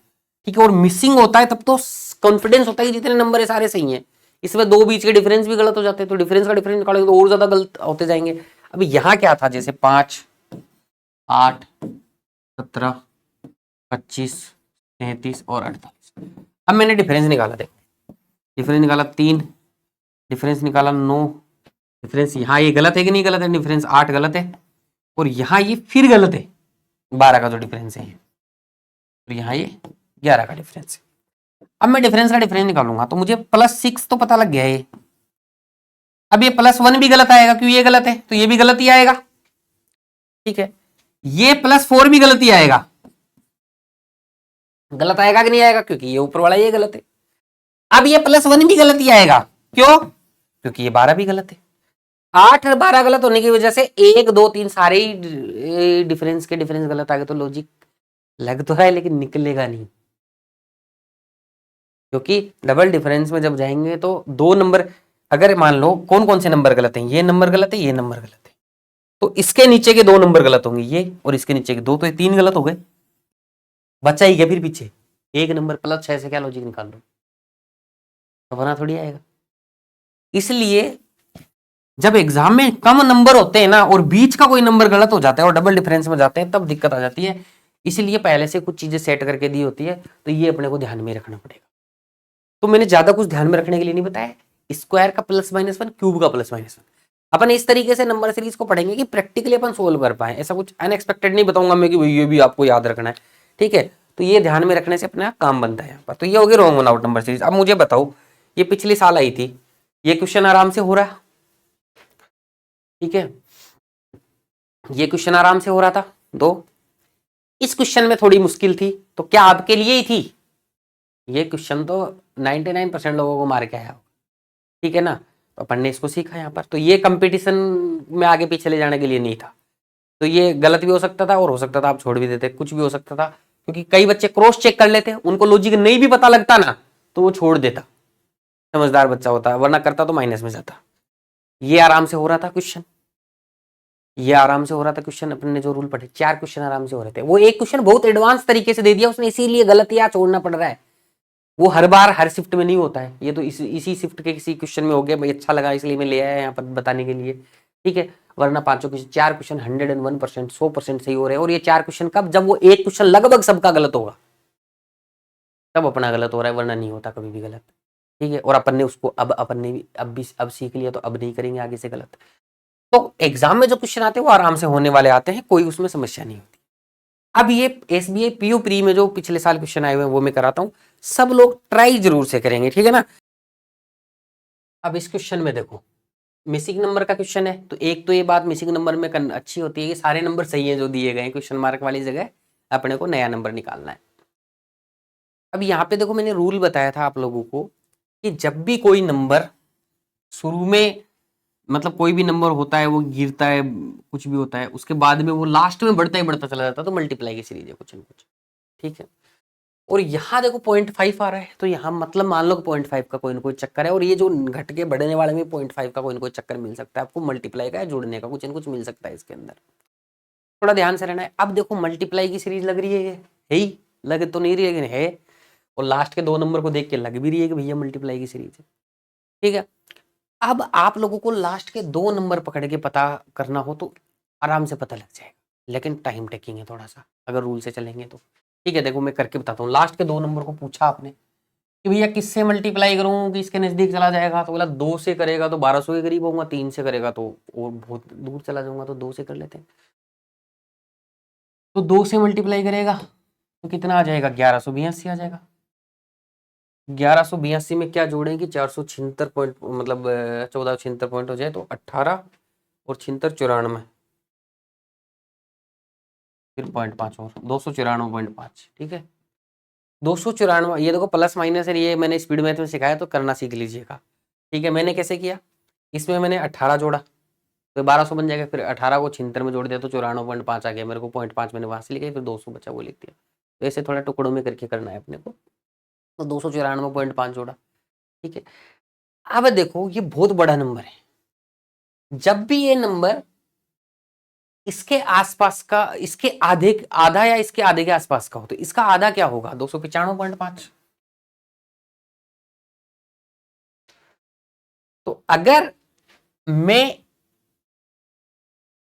ठीक है, और मिसिंग होता है तब तो कॉन्फिडेंस होता है कि जितने नंबर है सारे सही हैं, इसमें दो बीच के डिफरेंस भी गलत हो जाते हैं, तो डिफरेंस का डिफरेंस निकालोगे तो और ज्यादा गलत होते जाएंगे। अभी यहाँ क्या था, जैसे 5, 8, 17, 25, 33 और 48। अब मैंने डिफरेंस निकाला, देखो डिफरेंस निकाला 3, डिफरेंस निकाला 9, डिफरेंस यहाँ ये गलत है कि नहीं गलत है, डिफरेंस 8 गलत है, और यहाँ ये फिर गलत है 12 का जो डिफरेंस है, तो यहाँ ये 11 का डिफरेंस है। अब मैं डिफरेंस का डिफरेंस निकालूंगा तो मुझे +6 तो पता लग गया है। अब ये +1 भी गलत आएगा, क्यों ये गलत है तो ये भी गलत ही आएगा, ठीक है, ये +4 भी गलत ही आएगा, गलत आएगा कि नहीं आएगा, क्योंकि ये ऊपर वाला ये गलत है। अब ये +1 भी गलत ही आएगा, क्यों, क्योंकि ये 12 भी गलत है। 8 और 12 गलत होने की वजह से 1, 2, 3 सारे ही डिफरेंस के डिफरेंस गलत आ गए, तो लॉजिक लग तो रहा है लेकिन निकलेगा नहीं, क्योंकि डबल डिफरेंस में जब जाएंगे तो दो नंबर, अगर मान लो कौन कौन से नंबर गलत हैं, ये नंबर गलत है, ये नंबर गलत है, तो इसके नीचे के 2 नंबर गलत होंगे ये, और इसके नीचे के 2, तो ये 3 गलत हो गए, बचा ही गया फिर पीछे 1 नंबर, +6 से क्या लॉजिक निकाल लो, तो बना थोड़ी आएगा। इसलिए जब एग्जाम में कम नंबर होते हैं ना और बीच का कोई नंबर गलत हो जाता है और डबल डिफरेंस में जाते हैं, तब दिक्कत आ जाती है। इसलिए पहले से कुछ चीजें सेट करके दी होती है, तो ये अपने को ध्यान में रखना पड़ेगा। तो मैंने ज्यादा कुछ ध्यान में रखने के लिए नहीं बताया, स्क्वायर का +-1, क्यूब का +-1, अपन इस तरीके से नंबर सीरीज को पढ़ेंगे कि प्रैक्टिकली अपन सोल्व कर पाए, ऐसा कुछ अनएक्सपेक्टेड नहीं बताऊंगा मैं कि ये भी आपको याद रखना है, ठीक है, तो ये ध्यान में रखने से अपना काम बनता है यहाँ पर। तो ये हो गया wrong one out number series. अब मुझे बताओ, ये पिछले साल आई थी, ये क्वेश्चन आराम से हो रहा है, ठीक है, ये क्वेश्चन आराम से हो रहा था 2, इस क्वेश्चन में थोड़ी मुश्किल थी, तो क्या आपके लिए ही थी, ये क्वेश्चन तो 99% लोगों को मार के आया, ठीक है ना, तो अपन ने इसको सीखा यहाँ पर। तो ये कंपटीशन में आगे पीछे ले जाने के लिए नहीं था, तो ये गलत भी हो सकता था और हो सकता था आप छोड़ भी देते, कुछ भी हो सकता था, क्योंकि कई बच्चे क्रॉस चेक कर लेते, उनको लॉजिक नहीं भी पता लगता ना तो वो छोड़ देता, समझदार बच्चा होता, वरना करता तो माइनस में जाता। ये आराम से हो रहा था क्वेश्चन, ये आराम से हो रहा था क्वेश्चन, अपन ने जो रूल पढ़े 4 क्वेश्चन आराम से हो रहे थे। वो एक क्वेश्चन बहुत एडवांस तरीके से दे दिया उसने, इसीलिए गलत या छोड़ना पड़ रहा है, वो हर बार हर शिफ्ट में नहीं होता है, ये तो इसी शिफ्ट के किसी क्वेश्चन में हो गया, भाई अच्छा लगा इसलिए मैं ले आया यहाँ पर बताने के लिए, ठीक है, वरना 4 क्वेश्चन 101%, 100% सही हो रहे हैं। और ये 4 क्वेश्चन कब, जब वो एक क्वेश्चन लगभग सबका गलत होगा तब अपना गलत हो रहा है, वरना नहीं होता कभी भी गलत, ठीक है। और अपन ने उसको अपन ने भी अब सीख लिया, तो अब नहीं करेंगे आगे से गलत। तो एग्जाम में जो क्वेश्चन आते हैं वो आराम से होने वाले आते हैं, कोई उसमें समस्या नहीं होती। अब ये SBI PU प्री में जो पिछले साल क्वेश्चन आए हुए हैं वो मैं कराता हूँ, सब लोग ट्राई जरूर से करेंगे, ठीक है ना। अब इस क्वेश्चन में देखो, मिसिंग नंबर का क्वेश्चन है, तो एक तो ये बात मिसिंग नंबर में अच्छी होती है कि सारे नंबर सही है जो दिए गए हैं, क्वेश्चन मार्क वाली जगह अपने को नया नंबर निकालना है। अब यहाँ पे देखो, मैंने रूल बताया था आप लोगों को कि जब भी कोई नंबर शुरू में, मतलब कोई भी नंबर होता है वो गिरता है, कुछ भी होता है, उसके बाद में वो लास्ट में बढ़ता ही बढ़ता चला जाता है, तो मल्टीप्लाई की सीरीज है कुछ न कुछ, ठीक है। और यहाँ देखो 0.5 आ रहा है, तो यहाँ मतलब मान लो 0.5 का कोई ना कोई चक्कर है, और ये जो घट के बढ़ने वाले में 0.5 का कोई ना कोई चक्कर मिल सकता है आपको, मल्टीप्लाई का या जोड़ने का कुछ न कुछ मिल सकता है इसके अंदर, थोड़ा ध्यान से रहना है। अब देखो मल्टीप्लाई की सीरीज लग रही है ही, लग तो नहीं रही लेकिन है, और लास्ट के 2 नंबर को देख के लग भी रही है कि भैया मल्टीप्लाई की सीरीज है, ठीक है। अब आप लोगों को लास्ट के 2 नंबर पकड़ के पता करना हो तो आराम से पता लग जाएगा, लेकिन टाइम टेकिंग है थोड़ा सा अगर रूल से चलेंगे तो, ठीक है। देखो मैं करके बताता हूँ, लास्ट के 2 नंबर को पूछा आपने कि भैया किससे मल्टीप्लाई करूँ कि इसके नजदीक चला जाएगा, तो बोला 2 से करेगा तो 1200 के करीब होगा, 3 से करेगा तो और बहुत दूर चला जाऊंगा, तो 2 से कर लेते हैं। तो 2 से मल्टीप्लाई करेगा तो कितना आ जाएगा, 1182 आ जाएगा। 1182 में क्या जोड़ेंगे, 476 पॉइंट, मतलब 1476 पॉइंट हो जाए तो 18 और 76 94, फिर 0.5 और 294.5, ठीक है। 294, ये देखो प्लस माइनस है, ये मैंने स्पीड मैथ में सिखाया तो करना सीख लीजिएगा, ठीक है। मैंने कैसे किया, इसमें मैंने 18 जोड़ा तो 1200 बन जाएगा, फिर 18 को 76 में जोड़ दिया तो 94.5 आ गया मेरे को, 0.5 मैंने वहां से लिखा, फिर 200 बचा वो लिख दिया। तो ऐसे थोड़ा टुकड़ों में करके करना है अपने को, तो 294.5 जोड़ा, ठीक है। अब देखो ये बहुत बड़ा नंबर है, जब भी ये नंबर इसके आसपास का, इसके आधे, आधा या इसके आधे के आसपास का हो, तो इसका आधा क्या होगा, 295.5। तो अगर मैं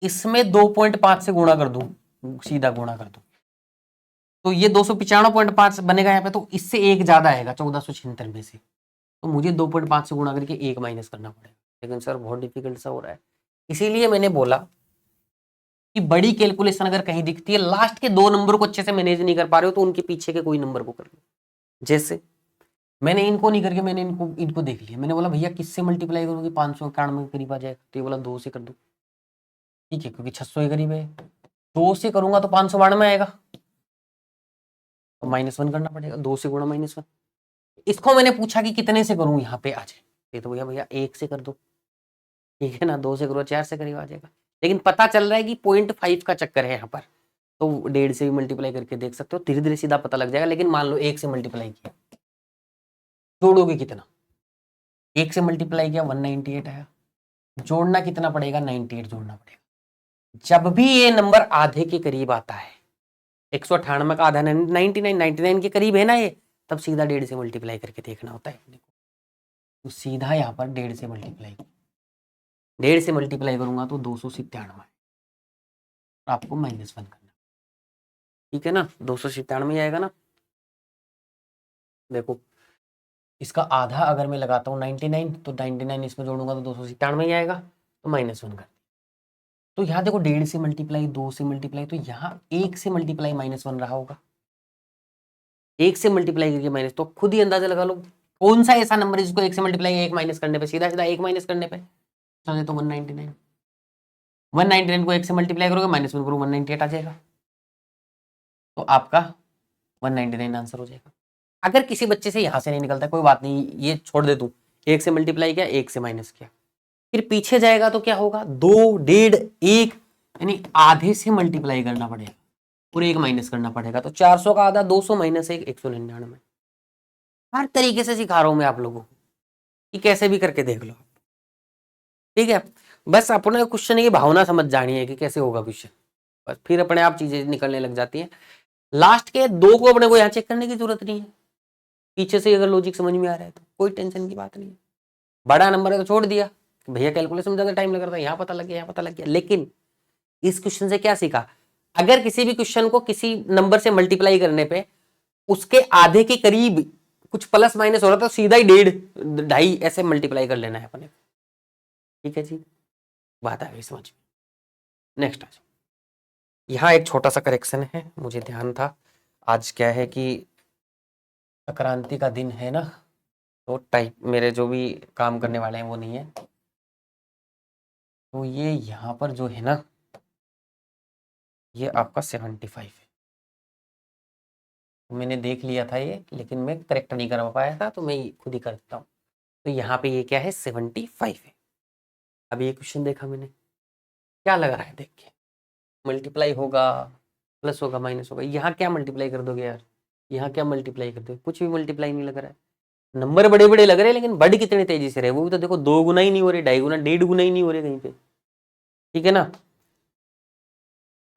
इसमें 2.5 से गुणा कर दूं, सीधा गुणा कर दूं, तो ये 295.5 बनेगा यहाँ पे, तो इससे एक ज्यादा आएगा 1476 में से, तो मुझे 2.5 से गुणा करके एक माइनस करना पड़ेगा। लेकिन सर बहुत डिफिकल्ट सा हो रहा है, इसीलिए मैंने बोला कि बड़ी कैलकुलेशन अगर कहीं दिखती है, लास्ट के दो नंबर को अच्छे से मैनेज नहीं कर पा रहे हो, तो उनके पीछे के कोई नंबर को कर लो। जैसे मैंने इनको नहीं करके मैंने इनको इनको देख लिया, मैंने बोला भैया किससे मल्टीप्लाई करोगे, 591 के करीब आ जाएगा, तो ये बोला 2 से कर दो, ठीक है, क्योंकि 600 के करीब है, 2 से करूंगा तो 592 आएगा, तो -1 करना पड़ेगा, 2 से गुणा -1। इसको मैंने पूछा कि कितने से करूं यहाँ पे आ जाए, ये तो भैया भैया 1 से कर दो, ठीक है ना, 2 से करो 4 से करीब आ जाएगा। लेकिन पता चल रहा है कि 0.5 का चक्कर है यहाँ पर, तो 1.5 से भी मल्टीप्लाई करके देख सकते हो, धीरे धीरे सीधा पता लग जाएगा। लेकिन मान लो 1 से मल्टीप्लाई किया, जोड़ोगे कितना, 1 से मल्टीप्लाई किया 198 आया, जोड़ना कितना पड़ेगा, 98 जोड़ना पड़ेगा। जब भी ये नंबर आधे के करीब आता है, 198 का आधा 99 के करीब है ना ये, तब सीधा 1.5 से मल्टीप्लाई करके देखना होता है। तो सीधा यहाँ पर 1.5 से मल्टीप्लाई, 1.5 से मल्टीप्लाई करूंगा तो 297, आपको -1 करना, ठीक है ना, 297 आएगा ना। देखो इसका आधा अगर मैं लगाता हूँ 99, तो 99 इसमें जोड़ूंगा तो 297 आएगा, तो -1 कर। तो यहाँ देखो 1.5 से मल्टीप्लाई, 2 से मल्टीप्लाई, तो यहाँ 1 से मल्टीप्लाई -1 रहा होगा, 1 से मल्टीप्लाई करके माइनस, तो खुद ही अंदाजा लगा लो कौन सा ऐसा नंबर है जिसको 1 से मल्टीप्लाई 1 माइनस करने पे, सीधा सीधा 1 माइनस करने पे चले तो 199, 199 को 1 से मल्टीप्लाई करोगे -1 करो 198 आ जाएगा, तो आपका 199 आंसर हो जाएगा। अगर किसी बच्चे से यहां से नहीं निकलता कोई बात नहीं, ये छोड़ दे तू, 1 से मल्टीप्लाई किया 1 से माइनस किया, फिर पीछे जाएगा तो क्या होगा, 2 1.5 1, यानी आधे से मल्टीप्लाई करना पड़ेगा और 1 माइनस करना पड़ेगा, तो 400 का आधा 200 -1 199। हर तरीके से सिखा रहा हूं मैं आप लोगों को कि कैसे भी करके देख लो, ठीक है। बस अपने क्वेश्चन की भावना समझ जानी है कि कैसे होगा क्वेश्चन, बस फिर अपने आप चीजें निकलने लग जाती हैं। लास्ट के दो को अपने को यहाँ चेक करने की जरूरत नहीं है, पीछे से अगर लॉजिक समझ में आ रहा है तो कोई टेंशन की बात नहीं है। बड़ा नंबर है तो छोड़ दिया, भैया कैलकुलेशन में ज्यादा टाइम लग रहा था, यहाँ पता लग गया यहाँ पता लग गया। लेकिन इस क्वेश्चन से क्या सीखा, अगर किसी भी क्वेश्चन को किसी नंबर से मल्टीप्लाई करने पे उसके आधे के करीब कुछ प्लस माइनस हो रहा था, तो सीधा ही 1.5 2.5 ऐसे मल्टीप्लाई कर लेना है अपने, ठीक है जी, बात आ गई समझ में। नेक्स्ट आज यहाँ एक छोटा सा करेक्शन है, मुझे ध्यान था आज क्या है कि संक्रांति का दिन है ना, तो टाइप मेरे जो भी काम करने वाले हैं वो नहीं है, तो ये यहाँ पर जो है ना, ये आपका 75 है, तो मैंने देख लिया था ये, लेकिन मैं करेक्ट नहीं कर पाया था, तो मैं खुद ही कर देता हूँ। तो यहाँ पे ये क्या है, 75 है। अब ये क्वेश्चन देखा मैंने, क्या लग रहा है देख के, मल्टीप्लाई होगा, प्लस होगा, माइनस होगा, यहाँ क्या मल्टीप्लाई कर दोगे यार, यहाँ क्या मल्टीप्लाई कर दोगे, कुछ भी मल्टीप्लाई नहीं लग रहा है, नंबर बड़े बड़े लग रहे हैं लेकिन बढ़ कितनी तेजी से रहे, वो भी तो देखो 2 गुना ही नहीं हो रहे, 2.5 गुना 1.5 गुना ही नहीं हो रहे कहीं पे, ठीक है ना।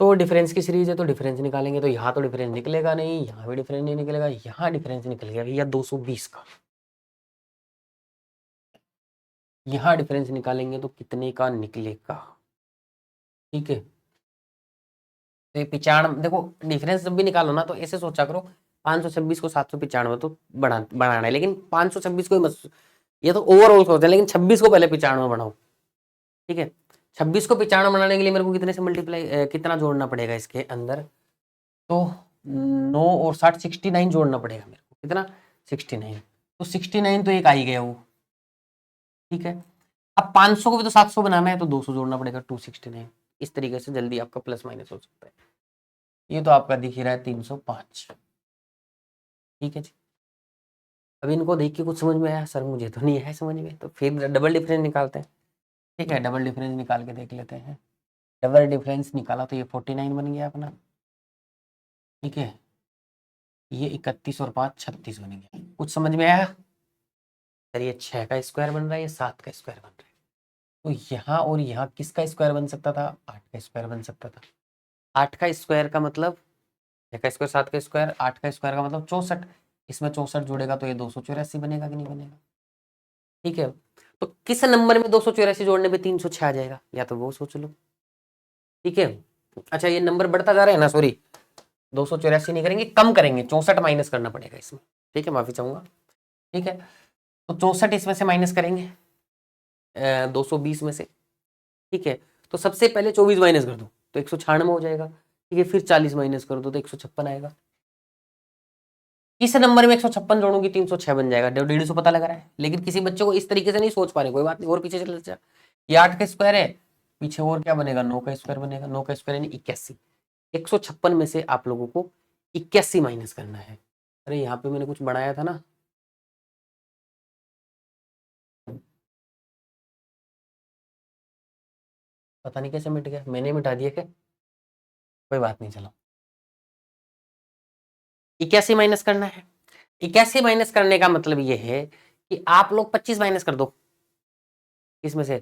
तो डिफरेंस की सीरीज है तो डिफरेंस निकालेंगे, तो यहाँ तो डिफरेंस निकलेगा नहीं, यहाँ भी डिफरेंस नहीं निकलेगा, यहाँ डिफरेंस निकल गया भैया 220 का, यहाँ डिफरेंस निकालेंगे तो कितने का निकलेगा, ठीक है। तो 95, देखो डिफरेंस जब भी निकालो ना तो ऐसे सोचा करो 526 को 795 तो बढ़ाना है, लेकिन 526 को ये तो ओवरऑल सोचते हैं, लेकिन 26 को पहले 95 बढ़ाओ, ठीक है। 26 को 95 बनाने के लिए मेरे को कितने से मल्टीप्लाई कितना जोड़ना पड़ेगा इसके अंदर, तो 9 और 60 69 जोड़ना पड़ेगा मेरे को, कितना 69, तो 69 तो एक आ ही गया वो, ठीक है। अब 500 को भी तो 700 बनाना है, तो 200 जोड़ना पड़ेगा 269, इस तरीके से जल्दी आपका प्लस माइनस हो सकता है। ये तो आपका दिख ही रहा है 305, ठीक है जी। अब इनको देख के कुछ समझ में आया, सर मुझे तो नहीं आया समझ में, तो फिर डबल डिफरेंस निकालते हैं, ठीक है, डबल डिफरेंस निकाल के देख लेते हैं। डबल डिफरेंस निकाला तो ये 49 बन गया अपना, ठीक है, ये 31 और 5 36 बन गया, कुछ समझ में आया, सर ये 6 का स्क्वायर बन रहा है, ये 7 का स्क्वायर बन रहा है, तो यहाँ और यहाँ किसका स्क्वायर बन सकता था? 8 का स्क्वायर बन सकता था। 8 का स्क्वायर का मतलब 6 का स्क्वायर, 7 का स्क्वायर, 8 का स्क्वायर का मतलब 64। इसमें 64 जुड़ेगा तो ये 284 बनेगा कि नहीं बनेगा? ठीक है, तो किस नंबर में 284 जोड़ने पे 306 आ जाएगा, या तो वो सोच लो। ठीक है, अच्छा ये नंबर बढ़ता जा रहा है ना, सॉरी 284 नहीं करेंगे, कम करेंगे, 64 माइनस करना पड़ेगा इसमें। ठीक है, माफी चाहूंगा। ठीक है, तो 64 इसमें से माइनस करेंगे 220 में से। ठीक है, तो सबसे पहले 24 माइनस कर दो तो 196 हो जाएगा। ठीक है, फिर 40 माइनस कर दो तो 156 आएगा। इस नंबर में 156 जोड़ूंगी 306 बन जाएगा। 150 पता लग रहा है, लेकिन किसी बच्चे को इस तरीके से नहीं सोच पा रहे, कोई बात नहीं, और पीछे चले जा। ये 8 का स्क्वायर है, पीछे और क्या बनेगा? 9 का स्क्वायर बनेगा। 9 का स्क्वायर यानी 81। 156 में से आप लोगों को 81 माइनस करना है। अरे यहाँ पे मैंने कुछ बढ़ाया था ना, पता नहीं कैसे मिट गया, मैंने मिटा दिया क्या? कोई बात नहीं, चलो 81 माइनस करना है। 81 माइनस करने का मतलब ये है कि आप लोग 25 माइनस कर दो, इसमें से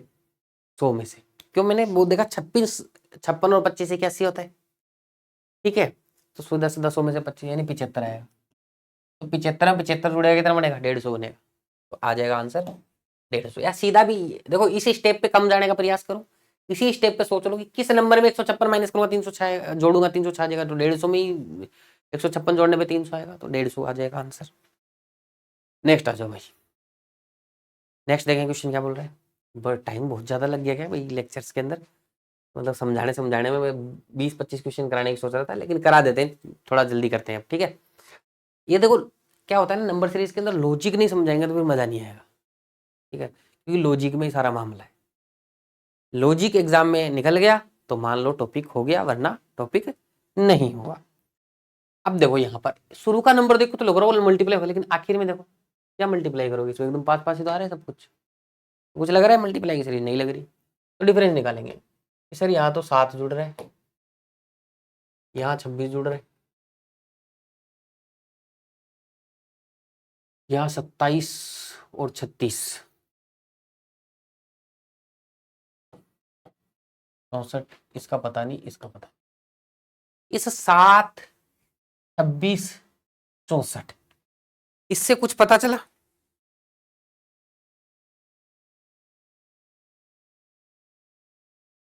100 में से। क्यों? मैंने वो देखा 56, 56 और 25 81 होता है। ठीक है, तो 10 में से 25 यानी 75 आएगा। तो 75 में 75 जुड़ेगा कितना बनेगा? 150 बनेगा। तो आ जाएगा आंसर 150। या सीधा भी देखो, इसी स्टेप पे कम जाने का प्रयास करो, इसी स्टेप पे सोच लो कि किस नंबर में 156 माइनस करूंगा 306 जोड़ूंगा 306 आ जाएगा, तो 150 में ही 156 जोड़ने पे 300 आएगा, तो 150 आ जाएगा आंसर। नेक्स्ट आ जाओ भाई, नेक्स्ट देखें क्वेश्चन क्या बोल रहा है। बट टाइम बहुत ज्यादा लग गया क्या भाई लेक्चर्स के अंदर? मतलब समझाने में मैं 20-25 क्वेश्चन कराने की सोच रहा था, लेकिन करा देते हैं, थोड़ा जल्दी करते हैं अब। ठीक है, ये देखो क्या होता है ना, नंबर सीरीज के अंदर लॉजिक नहीं समझाएंगे तो फिर मजा नहीं आएगा। ठीक है, क्योंकि लॉजिक में ही सारा मामला है। लॉजिक एग्जाम में निकल गया तो मान लो टॉपिक हो गया, वरना टॉपिक नहीं हुआ। अब देखो यहाँ पर शुरू का नंबर देखो तो लग रहा है मल्टीप्लाई होगा, लेकिन आखिर में देखो क्या मल्टीप्लाई करोगे, इसमें एकदम 5-5 ही तो आ रहे हैं सब कुछ लग रहा है मल्टीप्लाई की सीरीज नहीं लग रही, तो डिफरेंस निकालेंगे। सर यहाँ तो 7 जुड़ रहे हैं, यहाँ 26 जुड़ रहे हैं, यहाँ 27 और 36, 64, इसका पता नहीं, इसका पता। इस 7, 26, 64, इससे कुछ पता चला?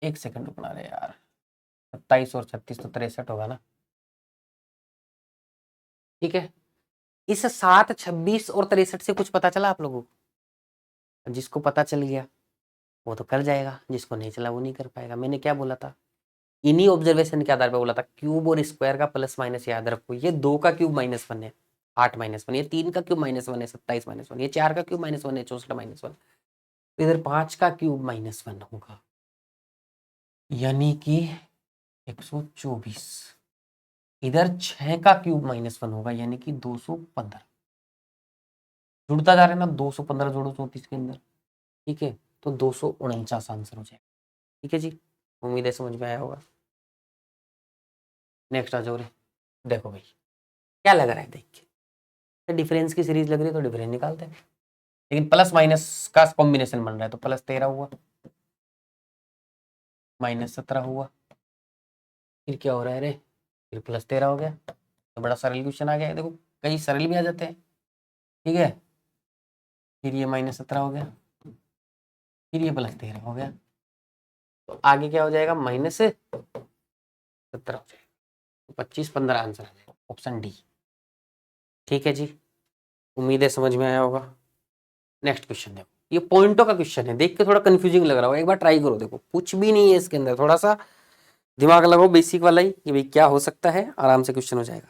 एक सेकंड रुकना रहे यार, 27 और 36 तो 63 होगा ना। ठीक है, इस 7, 26 और 63 से कुछ पता चला आप लोगों को? जिसको पता चल गया वो तो कर जाएगा, जिसको नहीं चला वो नहीं कर पाएगा। मैंने क्या बोला था? इन्हीं ऑब्जर्वेशन के आधार पर बोला था, क्यूब और स्क्वायर का प्लस माइनस याद रखो। ये 2 का क्यूब -1 है 8 -1, ये 3 का क्यूब -1 है 27 -1, ये 4 का क्यूब -1 है 64 -1, तो इधर 5 का क्यूब -1 होगा, यानी कि 124। इधर 6 का क्यूब -1 होगा, यानी कि 215। जुड़ता जा रहा है ना, 215 जोड़ो 34 के अंदर। ठीक है, तो 249 आंसर हो जाएगा। ठीक है जी, उम्मीद है समझ में आया होगा। नेक्स्ट आ जाओ रे, देखो भाई क्या लग रहा है देख के, डिफरेंस की सीरीज लग रही है तो डिफरेंस निकालते हैं, लेकिन प्लस माइनस का कॉम्बिनेशन बन रहा है, तो +13 हुआ, -17 हुआ, फिर क्या हो रहा है रे, फिर +13 हो गया। तो बड़ा सरल क्वेश्चन आ गया है, देखो कई सरल भी आ जाते हैं। ठीक है, फिर ये -17 हो गया, फिर ये +13 हो गया, तो आगे क्या हो जाएगा? -17 हो जाएगा, तो 25-15 आंसर आ जाएगा, ऑप्शन डी। ठीक है जी, उम्मीद है समझ में आया होगा। नेक्स्ट क्वेश्चन देखो, ये पॉइंटों का क्वेश्चन है, देख के थोड़ा कंफ्यूजिंग लग रहा हो, एक बार ट्राई करो, देखो कुछ भी नहीं है इसके अंदर, थोड़ा सा दिमाग लगाओ बेसिक वाला ही कि भाई क्या हो सकता है, आराम से क्वेश्चन हो जाएगा।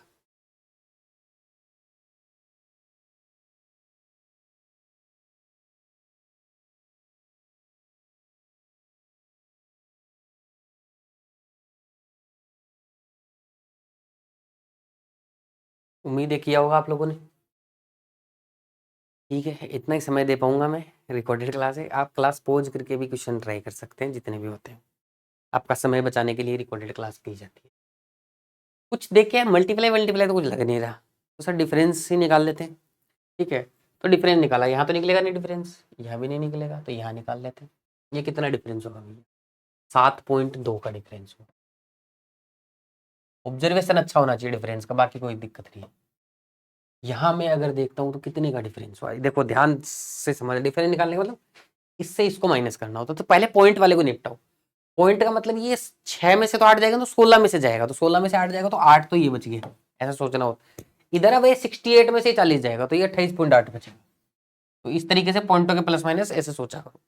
उम्मीद है किया होगा आप लोगों ने। ठीक है, इतना ही समय दे पाऊंगा मैं, रिकॉर्डेड क्लास है, आप क्लास पॉज करके भी क्वेश्चन ट्राई कर सकते हैं, जितने भी होते हैं। आपका समय बचाने के लिए रिकॉर्डेड क्लास की जाती है। कुछ देख के मल्टीप्लाई तो कुछ लग नहीं रहा, तो सर डिफरेंस ही निकाल लेते हैं। ठीक है, तो डिफरेंस निकाला, यहाँ तो निकलेगा नहीं डिफरेंस, यहाँ भी नहीं निकलेगा, तो यहाँ निकाल लेते हैं। ये कितना डिफरेंस होगा भैया? 7.2 का डिफरेंस होगा। ऑब्जर्वेशन अच्छा होना चाहिए डिफरेंस का, बाकी कोई दिक्कत नहीं है। यहाँ मैं अगर देखता हूँ तो कितने का डिफरेंस हुआ, देखो ध्यान से समझ, डिफरेंस निकालने का मतलब इससे इसको माइनस करना होता, तो पहले पॉइंट वाले को निपटाओ। पॉइंट का मतलब ये 6 में से तो 8 जाएगा, तो 16 में से जाएगा, तो 16 में से 8 जाएगा, तो 8 तो ये बच गया, ऐसा सोचना होता। इधर अब ये 68 में से 40 जाएगा, तो ये 28.8 बचेगा। तो इस तरीके से पॉइंटों के प्लस माइनस ऐसे सोचा करो।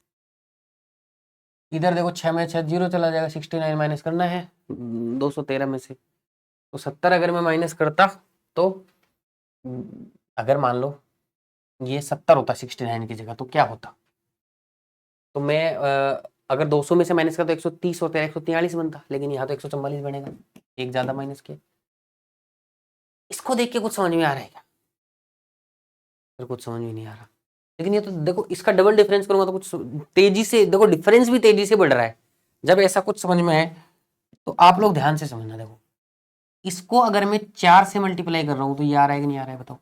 इधर देखो 6 में 6 0 चला जाएगा, 69 माइनस करना है 213 में से, तो 70 अगर मैं माइनस करता तो अगर मान लो ये 70 होता 69 की जगह, तो क्या होता? तो मैं अगर 200 में से माइनस करता तो 130 होता है, 143 बनता, लेकिन यहाँ तो 144 बनेगा, एक ज्यादा माइनस के। इसको देख के कुछ समझ में आ रहा है क्या? फिर कुछ समझ में नहीं आ रहा, लेकिन ये तो देखो इसका डबल डिफरेंस करूंगा तो कुछ तेजी से, देखो डिफरेंस भी तेजी से बढ़ रहा है। जब ऐसा कुछ समझ में आए तो आप लोग ध्यान से समझना। देखो इसको अगर मैं 4 से मल्टीप्लाई कर रहा हूं तो ये आ रहा है कि नहीं आ रहा है बताओ?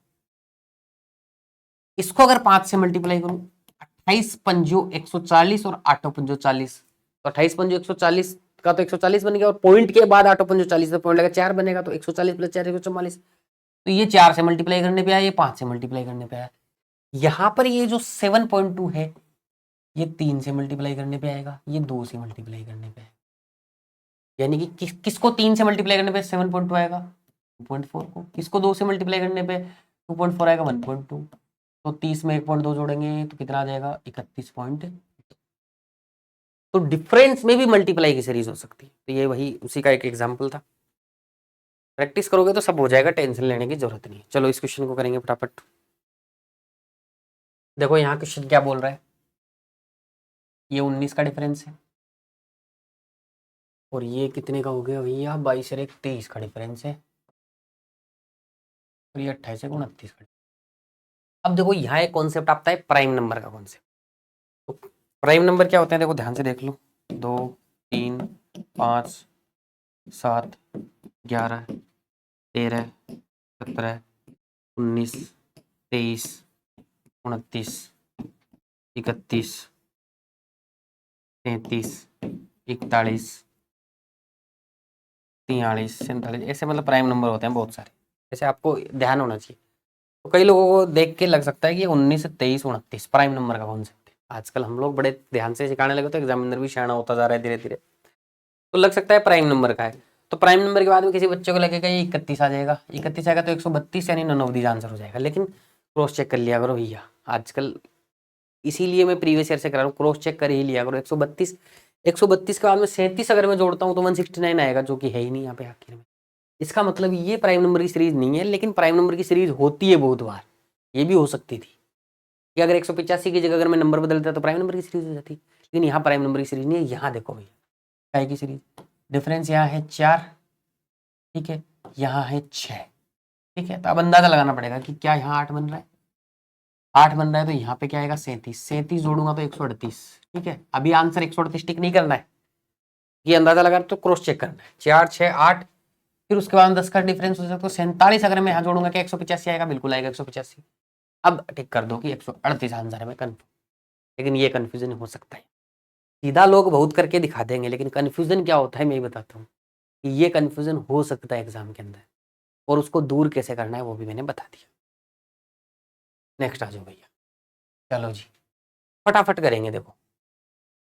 इसको अगर 5 से मल्टीप्लाई करूं, 28 पंजो 140 और 8 पंजो 40, तो 28 पंजो 140 का तो 140 बन गया, और पॉइंट के बाद 8 पंजो 40, तो पॉइंट लगा 4 बनेगा, तो 140 प्लस 4 144। तो ये 4 से मल्टीप्लाई करने पे आया, ये 5 से मल्टीप्लाई करने पे आया। यहां पर ये जो 7.2 है ये 3 से मल्टीप्लाई करने पे आएगा, ये 2 से मल्टीप्लाई करने पे आएगा। यानी कि किसको 3 से मल्टीप्लाई करने पे 7.2 आएगा? 2.4 को। किसको 2 से मल्टीप्लाई करने पे 2.4 आएगा? 1.2। तो 30 में 1.2 जोड़ेंगे तो कितना आ जाएगा? 31 पॉइंट। तो डिफरेंस में भी मल्टीप्लाई की सीरीज हो सकती है। तो ये वही उसी का एक एग्जाम्पल था। प्रैक्टिस करोगे तो सब हो जाएगा, टेंशन लेने की जरूरत नहीं। चलो इस क्वेश्चन को करेंगे फटाफट। देखो यहाँ क्वेश्चन क्या बोल रहा है, ये 19 का डिफरेंस है, और ये कितने का हो गया भैया? 22 और 23 का डिफरेंस है, और ये 28 और 29 का। अब देखो यहाँ एक कॉन्सेप्ट आता है प्राइम नंबर का कॉन्सेप्ट। तो प्राइम नंबर क्या होते हैं, देखो ध्यान से देख लो। 2 3 5 7 11 13 17 19 23 29 31 33 41 43 47, ऐसे मतलब प्राइम नंबर होते हैं बहुत सारे। ऐसे आपको ध्यान होना चाहिए। तो कई लोगों को देख के लग सकता है कि 19 23 29 प्राइम नंबर का कॉन्सेप्ट है। आजकल हम लोग बड़े ध्यान से सिखाने लगे, तो एग्जामिनर भी शाना होता जा रहा है धीरे धीरे, तो लग सकता है प्राइम नंबर का है। तो प्राइम नंबर के बाद में किसी बच्चे को लगेगा ये 31 आ जाएगा, 31 आएगा तो 132 यानी नन ऑफ द आंसर हो जाएगा। लेकिन क्रॉस चेक कर लिया करो भैया, आजकल इसीलिए मैं प्रीवियस ईयर से करा रहा हूँ, क्रॉस चेक कर ही लिया करो। 132 के बाद में 37 अगर मैं जोड़ता हूँ तो 169 आएगा, जो कि है ही नहीं यहाँ पे आखिर में। इसका मतलब ये प्राइम नंबर की सीरीज नहीं है, लेकिन प्राइम नंबर की सीरीज होती है बहुत बार। ये भी हो सकती थी कि अगर 185 की जगह अगर मैं नंबर बदल देता तो प्राइम नंबर की सीरीज हो जाती, लेकिन यहाँ प्राइम नंबर की सीरीज नहीं है। यहाँ देखो भैया काय की सीरीज, डिफरेंस यहाँ है 4, ठीक है, यहाँ है 6, ठीक है। तो अब अंदाजा लगाना पड़ेगा कि क्या यहाँ 8 बन रहा है, 8 बन रहा है, तो यहाँ पे क्या आएगा 37 जोड़ूंगा तो 138, ठीक है। अभी आंसर 138 टिक नहीं करना है, ये अंदाजा लगा तो क्रॉस चेक करना है। 4 6 8, फिर उसके बाद 10 का डिफरेंस हो सकता है 47, अगर मैं यहाँ जोड़ूंगा कि 185 आएगा, बिल्कुल आएगा 185। अब टिक कर दो कि 138 आंसर है, कन्फर्म। लेकिन ये कन्फ्यूजन हो सकता है, सीधा लोग बहुत करके दिखा देंगे, लेकिन कन्फ्यूजन क्या होता है मैं बताता हूँ कि ये कन्फ्यूजन हो सकता है एग्जाम के अंदर, और उसको दूर कैसे करना है वो भी मैंने बता दिया। नेक्स्ट आ जाओ भैया, चलो जी फटाफट करेंगे। देखो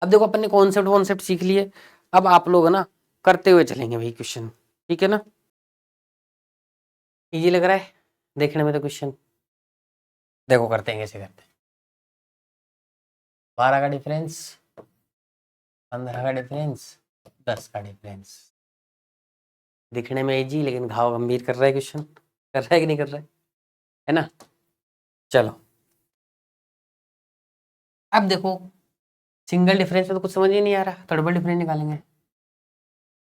अब देखो अपन ने कॉन्सेप्ट सीख लिए, अब आप लोग है ना करते हुए चलेंगे भाई क्वेश्चन, ठीक है ना। इजी लग रहा है देखने में तो क्वेश्चन? देखो करते हैं, कैसे करते हैं। 12 का डिफरेंस, 15 का डिफरेंस, 10 का डिफरेंस। दिखने में इजी, लेकिन घाव गंभीर कर रहा है क्वेश्चन, कर रहा है कि नहीं कर रहा है ना। चलो अब देखो सिंगल डिफरेंस में तो कुछ समझ ही नहीं आ रहा, तो डबल डिफरेंस निकालेंगे।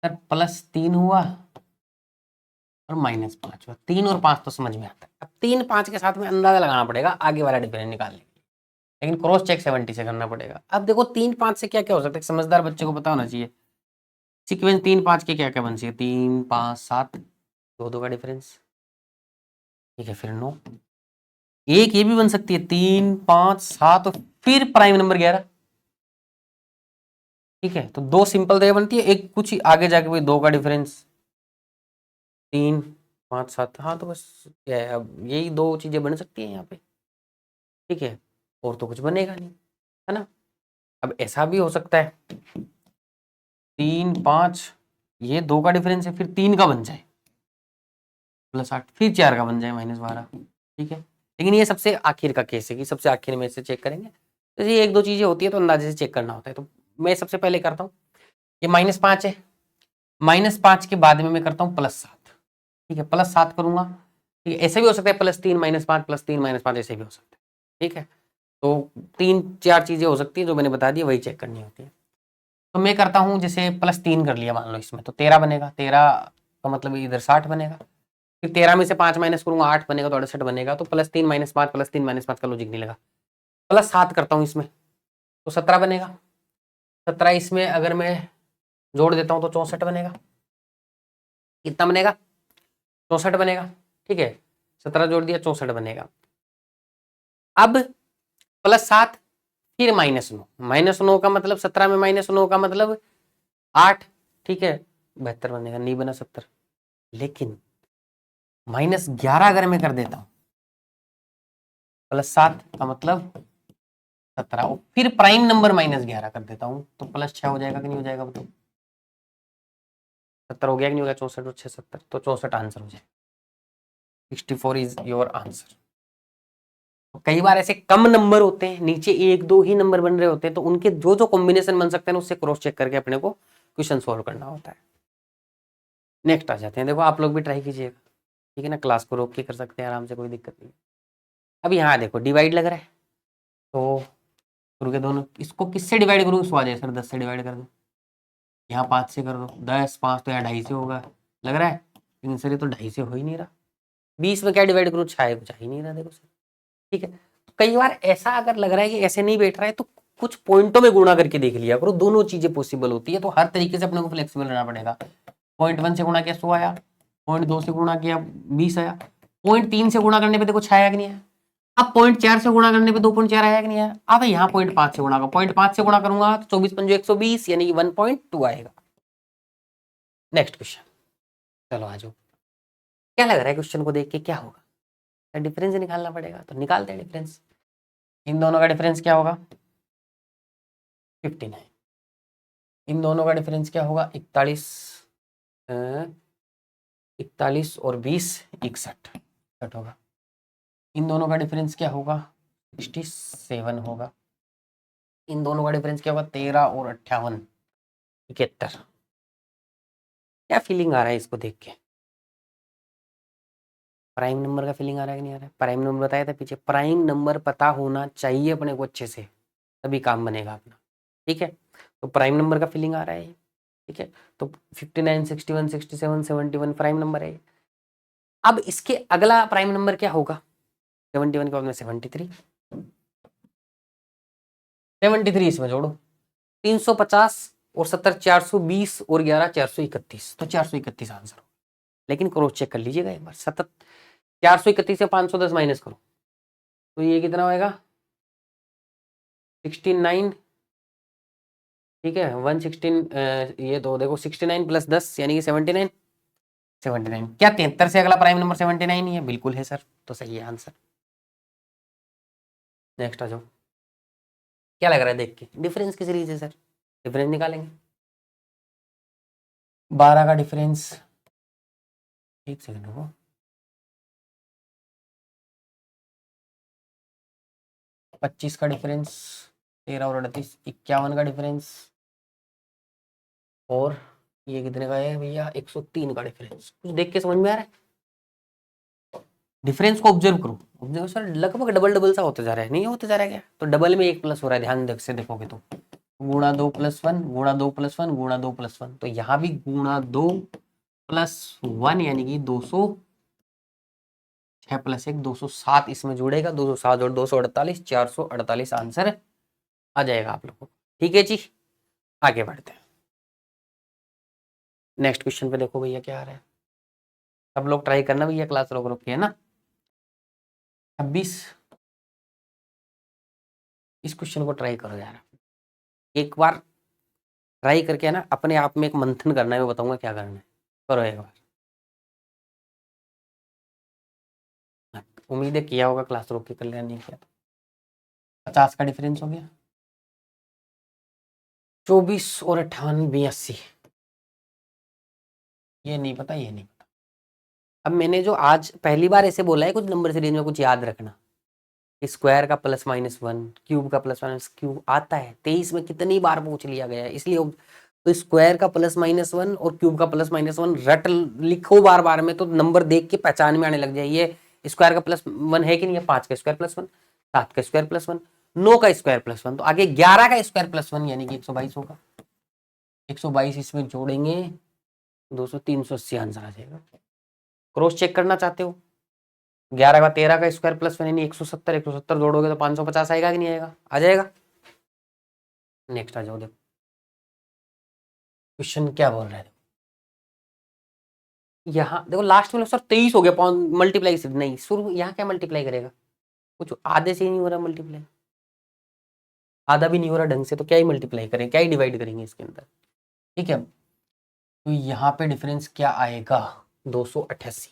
सर +3 हुआ और -5 हुआ, 3 और 5 तो समझ में आता है। अब 3 5 के साथ में अंदाजा लगाना पड़ेगा आगे वाला डिफरेंस निकालने के लिए, लेकिन क्रॉस चेक 70 से करना पड़ेगा। अब देखो 3 5 से क्या क्या हो सकता है, समझदार बच्चे को पता होना चाहिए सीक्वेंस 3 5 के क्या क्या बन चाहिए। 3 5 7, 2 2 का डिफरेंस, ठीक है, फिर 9, एक ये भी बन सकती है 3 5 7 और फिर प्राइम नंबर 11। ठीक है, तो दो सिंपल तो ये बनती है, एक कुछ ही आगे जाके भाई दो का डिफरेंस 3 5 7। हाँ तो बस क्या है, अब यही दो चीजें बन सकती है यहाँ पे। ठीक है, और तो कुछ बनेगा नहीं, है ना। अब ऐसा भी हो सकता है 3 5, ये दो का डिफरेंस है, फिर 3 का बन जाए +8, फिर 4 का बन जाए -12। ठीक है, लेकिन ये सबसे आखिर का केस है कि सबसे आखिर में से चेक करेंगे। तो ये एक दो चीजें होती है तो अंदाजे से चेक करना होता है। तो मैं सबसे पहले करता हूँ, ये -5 है, -5 के बाद में मैं करता हूँ +7। ठीक है, +7 करूंगा। ठीक है, ऐसे भी हो सकता है +3 -5 +3 -5, ऐसे भी हो सकता है। ठीक है, तो 3 4 चीजें हो सकती है जो मैंने बता दी, वही चेक करनी होती है। तो मैं करता हूँ, जैसे +3 कर लिया मान लो इसमें, तो 13 बनेगा। 13 का मतलब इधर 60 बनेगा। फिर 13 में से 5 माइनस करूंगा, 8 बनेगा, तो 68 बनेगा। तो +3 -5 +3 -5 का लॉजिक नहीं लगा। +7 करता हूँ इसमें, तो 17 बनेगा। 17 इसमें अगर मैं जोड़ देता हूँ तो 64 बनेगा। कितना बनेगा? 64 बनेगा। ठीक है, 17 जोड़ दिया, 64 बनेगा। अब +7 फिर -9, -9 का मतलब 17 में -9 का मतलब 8। ठीक है, 72 बनेगा, नहीं बना 70। लेकिन -11 अगर मैं कर देता हूँ, +7 का मतलब 17, और फिर प्राइम नंबर -11 कर देता हूँ, तो +6 हो जाएगा कि नहीं हो जाएगा बताओ? 70 हो गया कि नहीं हो गया? 64 और 6 70, तो 64 आंसर हो जाएगा। 64 इज योर आंसर। कई बार ऐसे कम नंबर होते हैं, नीचे एक दो ही नंबर बन रहे होते हैं, तो उनके जो जो कॉम्बिनेशन बन सकते हैं उससे क्रॉस चेक करके अपने को क्वेश्चन सॉल्व करना होता है। नेक्स्ट आ जाते हैं, देखो आप लोग भी ट्राई कीजिएगा। ठीक है ना, क्लास को रोक के कर सकते हैं आराम से, कोई दिक्कत नहीं। अब यहाँ देखो डिवाइड लग रहा है, तो शुरू के दोनों, इसको किससे डिवाइड करूँ? इसको आ जाए सर 10 से डिवाइड कर दो, यहाँ 5 से कर दो। 10 5 तो यहाँ 2.5 से होगा लग रहा है, लेकिन सर ये तो 2.5 से हो ही नहीं रहा। 20 में क्या डिवाइड करूँ? 6 कुछ आ ही नहीं रहा, देखो सर। ठीक है, कई बार ऐसा अगर लग रहा है कि ऐसे नहीं बैठ रहा है, तो कुछ पॉइंटों में गुणा करके देख लिया करो, दोनों चीजें पॉसिबल होती है। तो हर तरीके से अपने को फ्लेक्सिबल रहना पड़ेगा। 0.1 से गुणा किया 100 आया, 0.2 से गुणा किया 20 आया, 0.3 से गुणा करने पे देखो 6 आया कि नहीं आया। अब 0.4 से गुणा करने पे 2.4 आया कि नहीं आया। अब यहाँ 0.5 से गुणा करो, 0.5 से गुणा करूंगा तो 24 पंजे 120, यानी कि 1.2 आएगा। नेक्स्ट क्वेश्चन, चलो आ जाओ। क्या लग रहा है क्वेश्चन को देख के क्या होगा? डिफरेंस निकालना पड़ेगा, तो निकालते हैं डिफरेंस। इन दोनों का डिफरेंस क्या होगा? 59। इन दोनों का डिफरेंस क्या होगा? 41, 41 और 20 61 होगा। इन दोनों का डिफरेंस क्या होगा? 67 होगा। इन दोनों का डिफरेंस क्या होगा? 13 और 58 71। क्या फीलिंग आ रहा है इसको देख के? प्राइम नंबर का फीलिंग आ रहा है कि नहीं आ रहा है? प्राइम नंबर बताया था पीछे, प्राइम नंबर पता होना चाहिए अपने को अच्छे से, तभी काम बनेगा अपना। ठीक है, तो प्राइम नंबर का फीलिंग आ रहा है। ठीक है, तो 59 61 67 71 प्राइम नंबर है। अब इसके अगला प्राइम नंबर क्या होगा? 71 के बाद में 73, 73 इसमें जोड़ो, 350 और 70 420 और 11 431, तो 431 आंसर हो। लेकिन क्रॉस चेक कर लीजिएगा एक बार, 431 से 510 माइनस करो, तो ये कितना होएगा? 69। ठीक है, 116, ये तो देखो 69 + 10 यानी कि 79। 79 क्या 73 से अगला प्राइम नंबर 79 ही है? बिल्कुल है सर, तो सही है आंसर। नेक्स्ट आ जाओ। क्या लग रहा है देख के? डिफरेंस की सीरीज है सर, डिफरेंस निकालेंगे। 12 का डिफरेंस, एक सेकंड रुको, 25 का डिफरेंस, 13 और 38 51 का डिफरेंस, और ये कितने का है भैया? 103 का डिफरेंस। कुछ देख के समझ में आ रहा है? डिफरेंस को ऑब्जर्व करो, ऑब्जर्व सर, लगभग डबल डबल सा होते जा रहा है, नहीं होते जा रहा है क्या? तो डबल में 1 प्लस हो रहा है, ध्यान देख से देखोगे तो गुणा 2 + 1 गुणा 2 + 1 गुणा 2 + 1, तो यहाँ भी गुणा 2 + 1 यानी कि 200, 6 + 1 207 इसमें जुड़ेगा, 207 जोड़ 248, 448 आंसर आ जाएगा आप लोगों को। ठीक है जी, आगे बढ़ते हैं। नेक्स्ट क्वेश्चन पे देखो भैया क्या आ रहा है। सब लोग ट्राई करना भैया, क्लास रोक रोक के, है ना। 26 इस क्वेश्चन को ट्राई करो यार, एक बार ट्राई करके है ना अपने आप में एक मंथन करना है, मैं बताऊंगा क्या करना है, करो एक बार। उम्मीद है किया होगा, क्लास रोक के कर लिया, नहीं किया तो 50 का डिफरेंस हो गया, 24 और 58 82, ये नहीं पता, ये नहीं पता। अब मैंने जो आज पहली बार ऐसे बोला है कुछ नंबर सीरीज में कुछ याद रखना, स्क्वायर का प्लस माइनस वन, क्यूब का प्लस माइनस क्यूब आता है 23 में कितनी बार पूछ लिया गया है, इसलिए तो स्क्वायर का प्लस माइनस वन और क्यूब का प्लस माइनस वन रट लिखो बार बार में, तो नंबर देख के पहचान में आने लग जाए। ये स्क्वायर का प्लस वन है कि नहीं है, 5 का स्क्वायर प्लस वन, 7 का स्क्वायर प्लस वन, 9 का स्क्वायर प्लस वन, तो आगे 11 का स्क्वायर प्लस वन यानी कि 122 होगा। 122 इसमें जोड़ेंगे 200, 380 आंसर आ जाएगा। क्रॉस चेक करना चाहते हो, 11 का 13 का स्क्वायर प्लस वन यानी 170, 170 जोड़ोगे तो 550 आएगा कि नहीं आएगा, आ जाएगा। नेक्स्ट आ जाओ, देखो क्वेश्चन क्या बोल रहा है, यहाँ देखो लास्ट में सर 23 हो गया, मल्टीप्लाई से नहीं, शुरू यहाँ क्या मल्टीप्लाई करेगा, कुछ आधे से ही नहीं हो रहा मल्टीप्लाई, आधा भी नहीं हो रहा ढंग से, तो क्या ही मल्टीप्लाई करें, क्या ही डिवाइड करेंगे इसके अंदर, ठीक है। तो यहाँ पे डिफरेंस क्या आएगा, 288।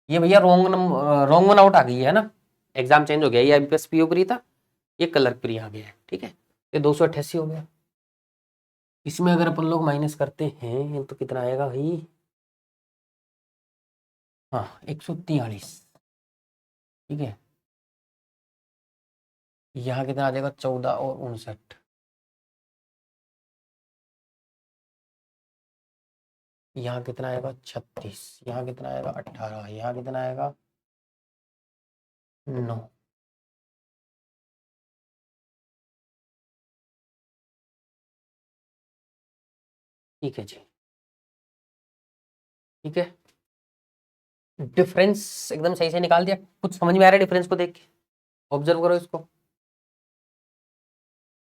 ये भैया रॉन्ग वन आउट आ गई है ना, एग्जाम चेंज हो गया, ये IBPS PO प्री था, ये कलर प्री आ गया है, ठीक है। ये 288 हो गया, इसमें अगर अपन लोग माइनस करते हैं तो कितना आएगा भाई, हाँ 143, ठीक है। यहाँ कितना आ जाएगा, 14 और 59, यहाँ कितना आएगा 36, यहाँ कितना आएगा 18, यहाँ कितना आएगा 9, ठीक है जी, ठीक है। डिफरेंस एकदम सही से निकाल दिया, कुछ समझ में आ रहा है डिफरेंस को देख के, ऑब्जर्व करो इसको।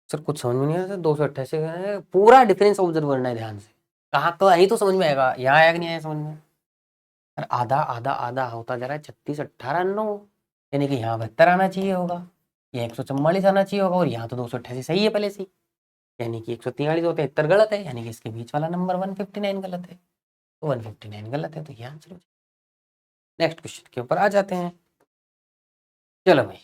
सर कुछ समझ में नहीं आ रहा, 288 पूरा डिफरेंस ऑब्जर्व करना है ध्यान से, कहाँ तो यही तो समझ में आएगा, यहाँ आया कि नहीं आया समझ में। सर आधा आधा आधा होता जा रहा है, 36 18 9, यानी कि यहाँ 72 आना चाहिए होगा, यहाँ 144 आना चाहिए होगा, और यहाँ तो 288 सही है पहले से, यानी कि 143 और 73 गलत है, यानी कि इसके बीच वाला नंबर 159 गलत है, तो 159 गलत है, तो ये आंसर हो जाए। नेक्स्ट क्वेश्चन के ऊपर आ जाते हैं, चलो भाई।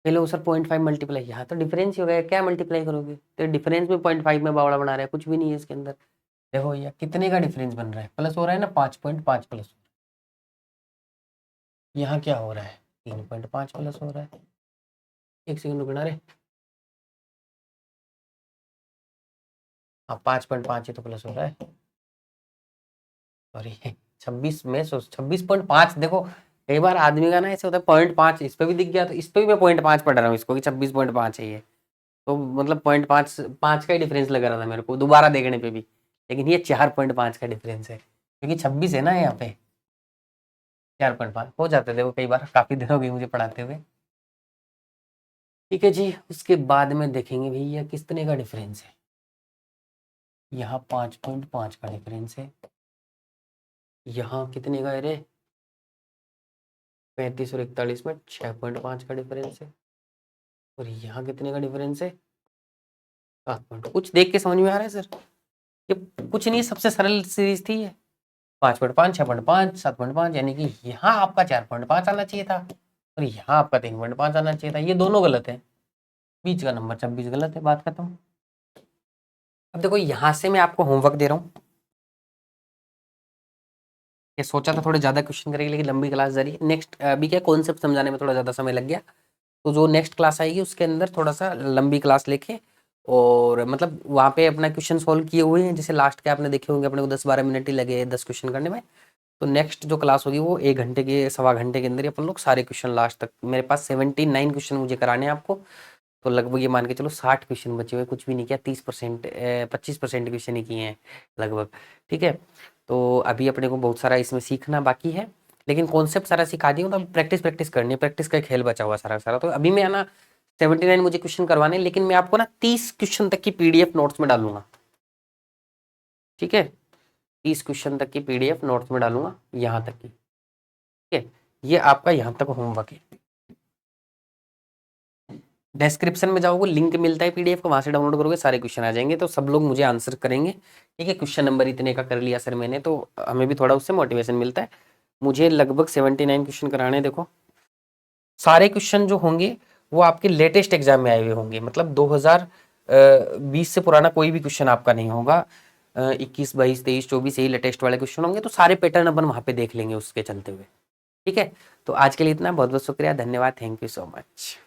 चलो सर 0.5 मल्टीप्लाई, यहाँ तो डिफरेंस ही हो गया, क्या मल्टीप्लाई करोगे, तो डिफरेंस में 0.5 में बावड़ा बना रहा है, कुछ भी नहीं है इसके अंदर। देखो भैया कितने का डिफरेंस बन रहा है, प्लस हो रहा है ना, 5.5 प्लस, यहाँ क्या हो रहा है 3.5 प्लस हो रहा है, एक सेकंड रुकना रे, हाँ 5.5 ही तो प्लस हो रहा है, सॉरी 26 में 26.5, देखो कई बार आदमी का ना ऐसे होता है 0.5, इस पे भी दिख गया, तो इस पे भी मैं 0.5 पढ़ रहा हूँ इसको कि 26.5 है ये, तो मतलब 0.5 का ही डिफरेंस लग रहा था मेरे को दोबारा देखने पे भी, लेकिन ये 4.5 का डिफरेंस है, क्योंकि 26 है ना यहाँ पे, 4.5 हो जाते थे वो, कई बार काफी दिन हो गई मुझे पढ़ाते हुए, ठीक है जी। उसके बाद में देखेंगे भैया कितने का डिफरेंस है, यहाँ 5.5 का डिफरेंस है, यहाँ कितने का है रे, 35 और 41 में 6.5 का डिफरेंस है, और यहाँ कितने का डिफरेंस है 7 कुछ देख के समझ में आ रहा है सर, ये कुछ नहीं, सबसे सरल सीरीज थी ये, 5.5 6.5 7.5, यानी कि यहाँ आपका 4.5 आना चाहिए था, और यहाँ आपका 3.5 आना चाहिए था, ये दोनों गलत है, बीच का नंबर 26 गलत है, बात खत्म। अब देखो यहाँ से मैं आपको होमवर्क दे रहा हूँ, ये सोचा था थोड़े ज्यादा क्वेश्चन करेंगे, लेकिन लंबी क्लास जा रही है, नेक्स्ट अभी क्या कॉन्सेप्ट समझाने में थोड़ा ज्यादा समय लग गया, तो जो नेक्स्ट क्लास आएगी उसके अंदर थोड़ा सा लंबी क्लास लेके, और मतलब वहाँ पे अपना क्वेश्चन सॉल्व किए हुए हैं, जैसे लास्ट के आपने देखे होंगे अपने को 10-12 मिनट ही लगे 10 क्वेश्चन करने में, तो नेक्स्ट जो क्लास होगी वो 1 घंटे के सवा घंटे के अंदर ही अपन लोग सारे क्वेश्चन लास्ट तक, मेरे पास 79 क्वेश्चन मुझे कराने हैं आपको, तो लगभग ये मान के चलो 60 क्वेश्चन बचे हुए, कुछ भी नहीं किया, 30% 25% क्वेश्चन ही किए हैं लगभग, ठीक है। तो अभी अपने को बहुत सारा इसमें सीखना बाकी है, लेकिन कॉन्सेप्ट सारा सिखा दिया, तो अब प्रैक्टिस प्रैक्टिस करनी है, प्रैक्टिस का खेल बचा हुआ सारा सारा, तो अभी मैं ना 79 मुझे क्वेश्चन करवाने, लेकिन मैं आपको ना 30 क्वेश्चन तक की PDF नोट्स में डालूंगा, ठीक है, 30 क्वेश्चन तक की PDF नोट्स में डालूंगा यहाँ तक की, ठीक है। ये आपका यहाँ तक होमवर्क है। डिस्क्रिप्शन में जाओगे, लिंक मिलता है पीडीएफ का, वहां से डाउनलोड करोगे, सारे क्वेश्चन आ जाएंगे। तो सब लोग मुझे आंसर करेंगे, ठीक है। क्वेश्चन नंबर इतने का कर लिया सर मैंने, तो हमें भी थोड़ा उससे मोटिवेशन मिलता है। मुझे लगभग 79 क्वेश्चन कराने हैं। देखो सारे क्वेश्चन जो होंगे वो आपके लेटेस्ट एग्जाम में आए हुए होंगे, मतलब 2020 से पुराना कोई भी क्वेश्चन आपका नहीं होगा। 21, 22, 23, 24 यही लेटेस्ट वाले क्वेश्चन होंगे। तो सारे पैटर्न अपन वहां पे देख लेंगे उसके चलते हुए, ठीक है। तो आज के लिए इतना, बहुत बहुत शुक्रिया, धन्यवाद, थैंक यू सो मच।